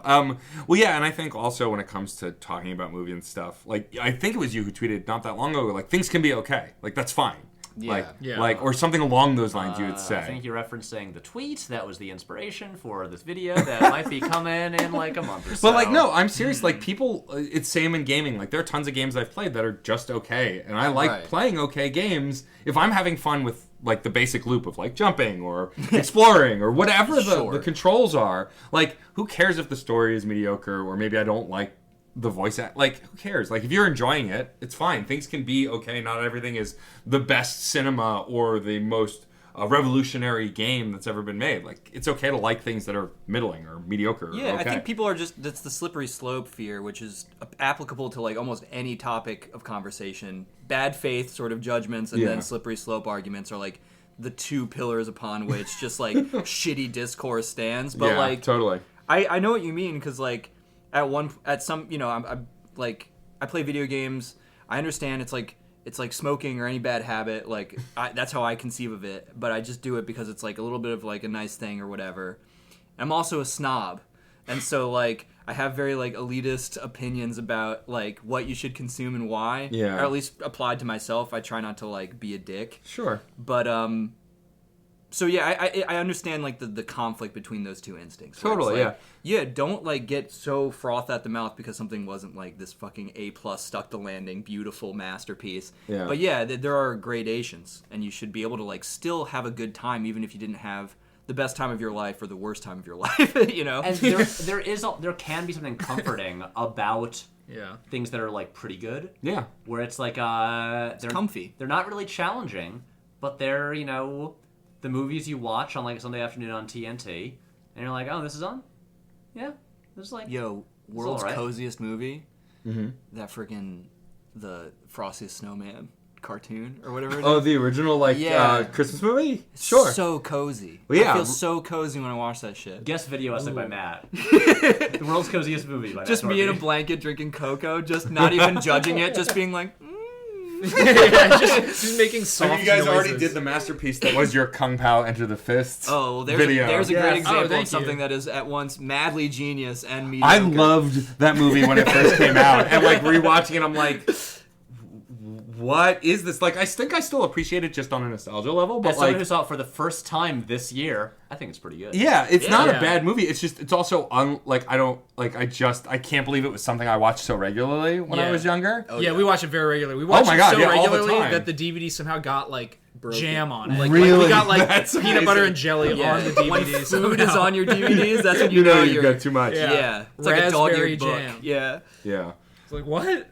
Well, yeah, and I think also when it comes to talking about movies and stuff, like, I think it was you who tweeted not that long ago, like, things can be okay. Like, that's fine. Like, or something along those lines you would say. I think you're referencing the tweet that was the inspiration for this video that might be coming in like a month or so. But like, no, I'm serious. Like, people, it's same in gaming. Like, there are tons of games I've played that are just okay, and I like playing okay games if I'm having fun with like the basic loop of like jumping or exploring or whatever the controls are. Like, who cares if the story is mediocre or maybe I don't like the voice act? Like, who cares? Like, if you're enjoying it, it's fine. Things can be okay. Not everything is the best cinema or the most revolutionary game that's ever been made. Like, it's okay to like things that are middling or mediocre. Yeah, or okay. I think people are just, that's the slippery slope fear, which is applicable to like almost any topic of conversation. Bad faith sort of judgments and then slippery slope arguments are like the 2 pillars upon which just like shitty discourse stands. But like, totally. I know what you mean, because like at some, you know, I'm like, I play video games. I understand it's like smoking or any bad habit. Like, that's how I conceive of it. But I just do it because it's like a little bit of like a nice thing or whatever. I'm also a snob, and so like I have very like elitist opinions about like what you should consume and why. Yeah. Or at least applied to myself. I try not to like be a dick. Sure. But so yeah, I understand like the conflict between those 2 instincts. Totally, like, yeah. Don't like get so frothed at the mouth because something wasn't like this fucking A+ stuck the landing beautiful masterpiece. Yeah. But yeah, there are gradations, and you should be able to like still have a good time even if you didn't have the best time of your life or the worst time of your life. You know. And there can be something comforting about things that are like pretty good. Yeah. Where it's like they're comfy. They're not really challenging, but they're, you know, the movies you watch on like a Sunday afternoon on TNT, and you're like, oh, this is on? Yeah. This is like, world's right. coziest movie. Mm-hmm. That freaking the Frostiest Snowman cartoon or whatever it is. Oh, the original Christmas movie? Sure. So cozy. Well, yeah. I feel so cozy when I watch that shit. Guest video essay by Matt. The world's coziest movie by just Matt me in a Torpey. blanket drinking cocoa, just not even judging it, just being like, just making soft you guys noises. already did the masterpiece that was your Kung Pao Enter the Fist video. There's a great example thank of something you. that is at once madly genius and mediocre. I loved that movie when it first came out, and like rewatching it, I'm like, what is this? Like, I think I still appreciate it just on a nostalgia level, but As someone like, who saw it for the first time this year, I think it's pretty good. yeah, it's not a Yeah. bad movie. It's just, it's also I can't believe it was something I watched so regularly when I Yeah. was younger. We watch it very regularly. We watch my it God, so yeah, all the regularly time. that the DVD somehow got like jam on it. Like, Really? we got like That's peanut butter amazing. and jelly Yeah. on the DVD. When food somehow. is on your DVDs, that's when You know you're you've got too much. Yeah. Yeah, it's like a Raspberry dog-eared book. jam. Yeah. Yeah. It's like, what?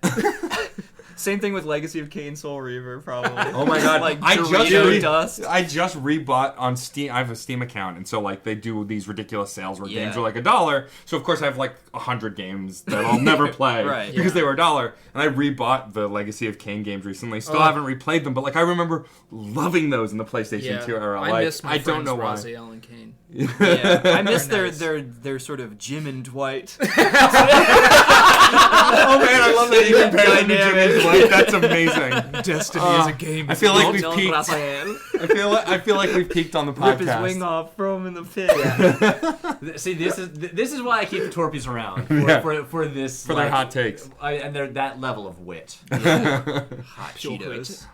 Same thing with Legacy of Kain Soul Reaver, probably. Oh my god! Like I Dorito dust. just rebought on Steam. I have a Steam account, and so like they do these ridiculous sales where Yeah. games are like $1. So of course I have like 100 games that I'll never play Right. because they were $1. And I rebought the Legacy of Kain games recently. Still Oh. haven't replayed them, but like I remember loving those in the PlayStation Yeah. 2 era. I Like, miss my I don't friends know why. Rossi, Alan Kane. Yeah, I miss Very their sort of Jim and Dwight. Oh man, I love that you compare them to Jim and Dwight. That's amazing. Destiny is a game. I feel like we've Don't peaked. Raphael. I feel like we've peaked on the Rip his podcast. wing off, throw him in the pit. See, this is why I keep the Torpeys around Yeah. for this For their hot takes. and they're that level of wit. Hot Cheetos.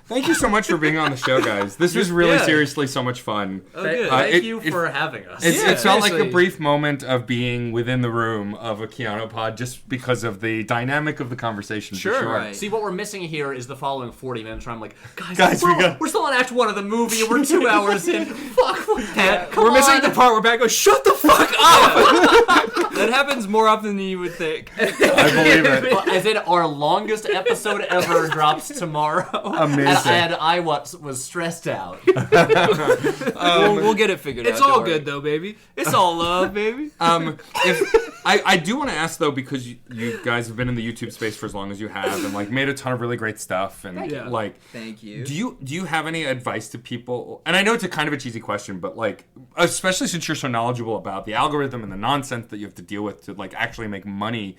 Thank you so much for being on the show, guys. This was really Yeah. seriously so much fun. Oh, good. Thank it- you it- for having us. It felt like a seriously. brief moment of being within the room of a Keanu pod just because of the dynamic of the conversation. for Sure, sure. right. See, what we're missing here is the following 40 minutes where I'm like, Guys, we're still on Act 1 of the movie and we're 2 hours in. Fuck, Pat, come We're on. missing the part where Pat goes, "Shut the fuck up!" That happens more often than you would think. I believe it. As in, our longest episode ever drops tomorrow. Amazing. And I was stressed out. We'll get it figured out. It's all don't worry. good though, baby. It's all love, baby. If I do want to ask though, because you guys have been in the YouTube space for as long as you have, and like made a ton of really great stuff, and you. like, Thank you. do you have any advice to people? And I know it's a kind of a cheesy question, but like, especially since you're so knowledgeable about the algorithm and the nonsense that you have to deal with to like actually make money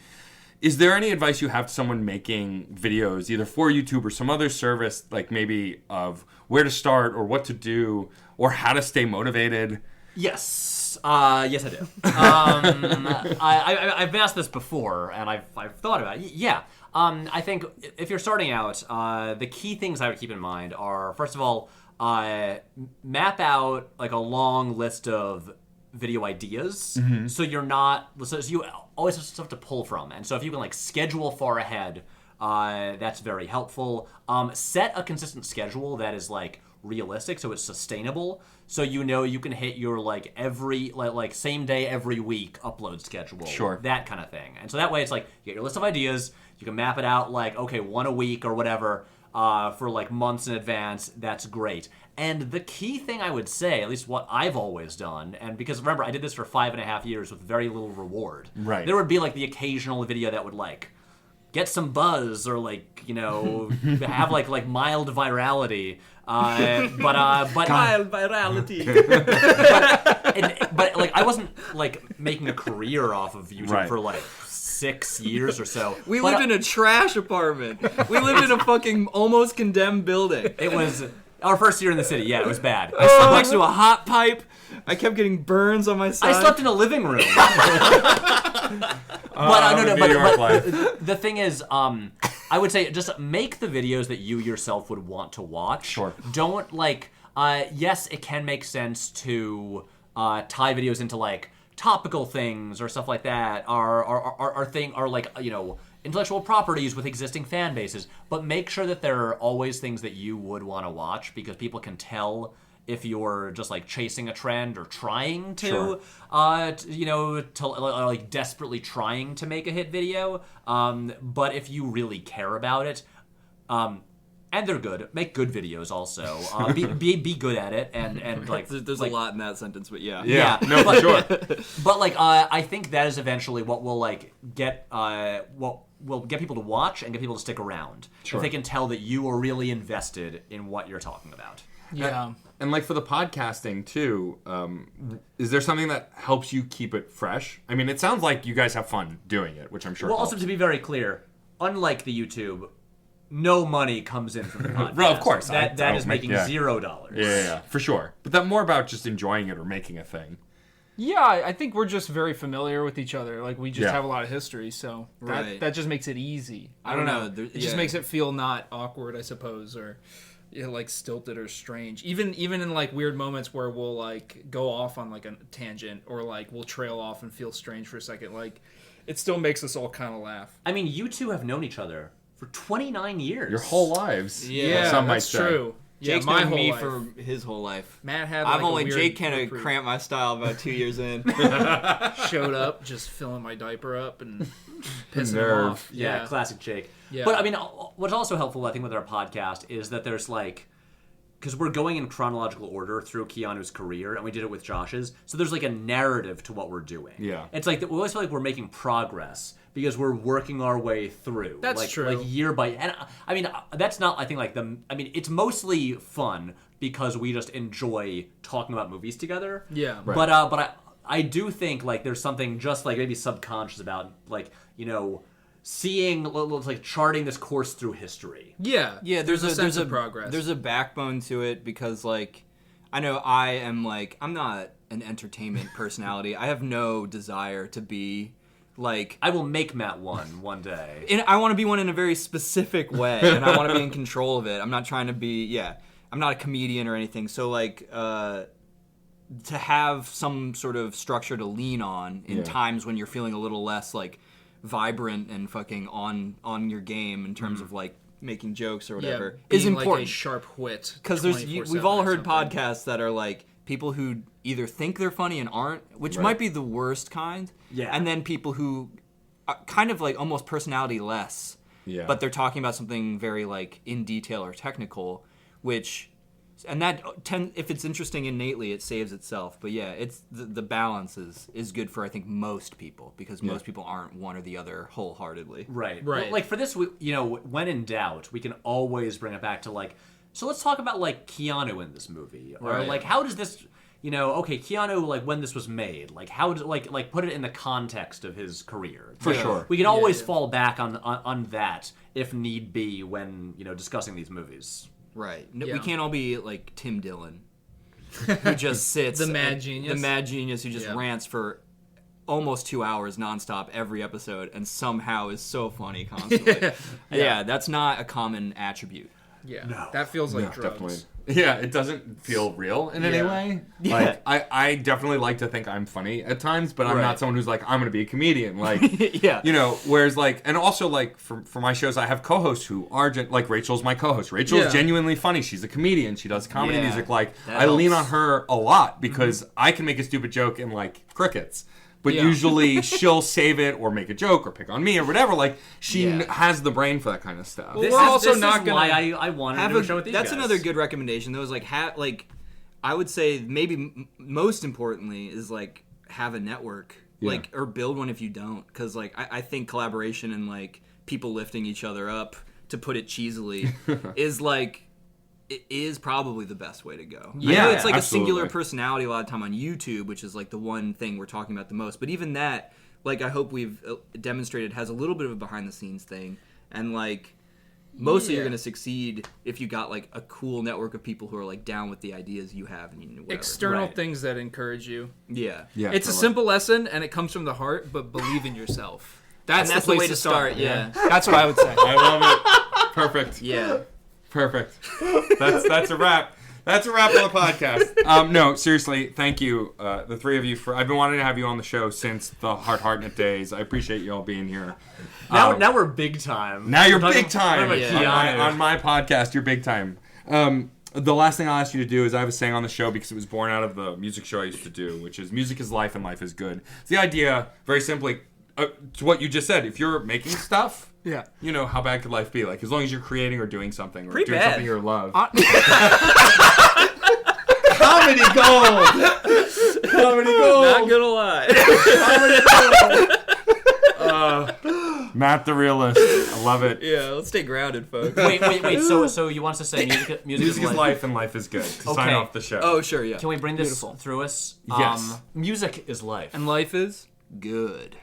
Is there any advice you have to someone making videos, either for YouTube or some other service, like maybe of where to start or what to do or how to stay motivated? Yes. Yes, I do. I've asked this before, and I've thought about it. Yeah. I think if you're starting out, the key things I would keep in mind are, first of all, map out like a long list of video ideas, so you're not, so you always have stuff to pull from, and so if you can like schedule far ahead, that's very helpful. Set a consistent schedule that is like realistic, so it's sustainable, so you know you can hit your like every like same day every week upload schedule, sure, that kind of thing. And so that way it's like you get your list of ideas, you can map it out like, okay, one a week or whatever, for like months in advance. That's great. And the key thing I would say, at least what I've always done, and because remember I did this for 5.5 years with very little reward. Right. There would be like the occasional video that would like get some buzz or like, you know, have like mild virality. But Mild virality. but like I wasn't like making a career off of YouTube Right. for like 6 years or so. We lived in a trash apartment. We lived in a fucking almost condemned building. It was our first year in the city. Yeah, it was bad. I slept next to a hot pipe. I kept getting burns on my side. I slept in a living room. But the thing is, I would say just make the videos that you yourself would want to watch. Sure. Don't like. Yes, it can make sense to tie videos into like topical things or stuff like that. Are like, you know, intellectual properties with existing fan bases, but make sure that there are always things that you would want to watch, because people can tell if you're just like chasing a trend or trying to, you know, to like desperately trying to make a hit video. But if you really care about it, and they're good, make good videos also. Be good at it, and like there's like, a lot in that sentence, but yeah. Yeah, no, for sure. But like, I think that is eventually what will like get will get people to watch and get people to stick around. Sure. If they can tell that you are really invested in what you're talking about. Yeah. And like for the podcasting too, is there something that helps you keep it fresh? I mean, it sounds like you guys have fun doing it, which I'm sure Well, helps. also to be very clear, unlike the YouTube, no money comes in from the podcast. Well, of course. That is making $0. Yeah, for sure. But that more about just enjoying it or making a thing. Yeah, I think we're just very familiar with each other. Like, we just have a lot of history, so Right. that just makes it easy. I don't know. It just makes it feel not awkward, I suppose, or like stilted or strange. Even in like weird moments where we'll like go off on like a tangent, or like we'll trail off and feel strange for a second. Like, it still makes us all kind of laugh. I mean, you two have known each other for 29 years. Your whole lives. Yeah, some might that's say. true. Jake's my known whole me life. for his whole life. Matt had. I've like, only a weird Jake kind of reprieve. cramped my style about 2 years in. Showed up, just filling my diaper up and pissing him Nerve. off. Yeah, classic Jake. Yeah. But I mean, what's also helpful, I think, with our podcast is that there's like, because we're going in chronological order through Keanu's career, and we did it with Josh's, so there's like a narrative to what we're doing. Yeah. It's like we always feel like we're making progress because we're working our way through. That's like, true. Like year by, and I mean, that's not, I think, like it's mostly fun because we just enjoy talking about movies together. Yeah. Right. But I do think like there's something just like maybe subconscious about like, you know, seeing like charting this course through history. Yeah. Yeah, there's a sense of progress. There's a backbone to it, because like I know I am like, I'm not an entertainment personality. I have no desire to be like, I will make Matt one day. I want to be one in a very specific way, and I want to be in control of it. I'm not trying to be, I'm not a comedian or anything. So like, to have some sort of structure to lean on in times when you're feeling a little less like vibrant and fucking on your game in terms of like making jokes or whatever is being important. Like a sharp wit. Because we've all heard podcasts that are like people who either think they're funny and aren't, which might be the worst kind. Yeah. And then people who are kind of like almost personality less. Yeah. But they're talking about something very like in detail or technical, which, and that if it's interesting innately, it saves itself. But yeah, it's the balance is good for I think most people, because most people aren't one or the other wholeheartedly. Right. Right. Like for this, you know, when in doubt, we can always bring it back to like, so let's talk about like Keanu in this movie, or Right. like how does this okay, Keanu, like when this was made, like how like put it in the context of his career. For sure. We can always fall back on that if need be when discussing these movies. Right. No, Yeah. we can't all be like Tim Dillon, who just sits. The mad genius. The mad genius who just rants for almost 2 hours nonstop every episode and somehow is so funny constantly. Yeah, that's not a common attribute. Yeah, that feels like drugs. Definitely. Yeah, it doesn't feel real in any way. Yeah. Like, I definitely like to think I'm funny at times, but I'm Right. not someone who's like, I'm going to be a comedian. Like, Yeah. whereas like, and also like for my shows, I have co-hosts who are, like Rachel's my co-host. Rachel's genuinely funny. She's a comedian. She does comedy Yeah, music. Like, that I lean on helps. her a lot because I can make a stupid joke in like crickets. But usually she'll save it or make a joke or pick on me or whatever. Like, she has the brain for that kind of stuff. Well, we're also not is gonna why I wanted to do a show with these That's guys. another good recommendation. Though, is like I would say maybe most importantly is like have a network, like or build one if you don't, because like I think collaboration and like people lifting each other up, to put it cheesily, is like. It is probably the best way to go. I know it's like a singular personality a lot of time on YouTube, which is like the one thing we're talking about the most. But even that, like I hope we've demonstrated, has a little bit of a behind the scenes thing. And like mostly you're going to succeed if you got like a cool network of people who are like down with the ideas you have. And whatever. External things that encourage you. Yeah. It's a simple lesson, and it comes from the heart, but believe in yourself. That's the place way to start. Yeah. That's what I would say. I love it. Perfect. Yeah. Perfect. That's a wrap. That's a wrap on the podcast. No, seriously, thank you, the three of you. I've been wanting to have you on the show since the Hartnett days. I appreciate you all being here. Now we're big time. Now you're big time. Yeah. On my podcast, you're big time. The last thing I'll ask you to do is I have a saying on the show because it was born out of the music show I used to do, which is music is life and life is good. It's the idea, very simply, to what you just said. If you're making stuff... Yeah. How bad could life be? Like, as long as you're creating or doing something or Pretty doing bad. something you love. Comedy gold. Comedy gold. Not gonna lie. Matt the realist. I love it. Yeah, let's stay grounded, folks. Wait. So you want us to say music Music is life and life is good. To sign Okay. off the show. Oh, sure, yeah. Can we bring this through us? Yes. Music is life. And life is? Good.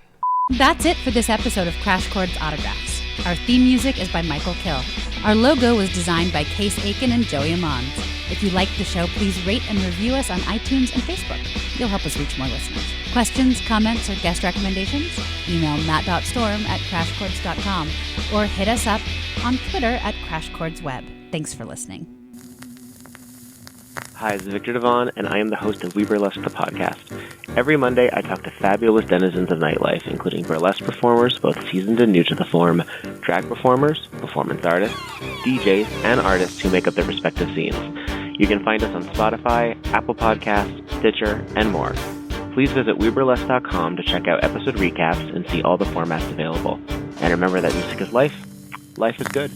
That's it for this episode of Crash Chords Autographs. Our theme music is by Michael Kill. Our logo was designed by Case Aiken and Joey Amons. If you like the show, please rate and review us on iTunes and Facebook. You'll help us reach more listeners. Questions, comments, or guest recommendations? Email matt.storm@crashchords.com or hit us up on Twitter @CrashChordsWeb. Thanks for listening. Hi, this is Victor Devon, and I am the host of We Burlesque the podcast. Every Monday, I talk to fabulous denizens of nightlife, including burlesque performers, both seasoned and new to the form, drag performers, performance artists, DJs, and artists who make up their respective scenes. You can find us on Spotify, Apple Podcasts, Stitcher, and more. Please visit WeBurlesque.com to check out episode recaps and see all the formats available. And remember that music is life. Life is good.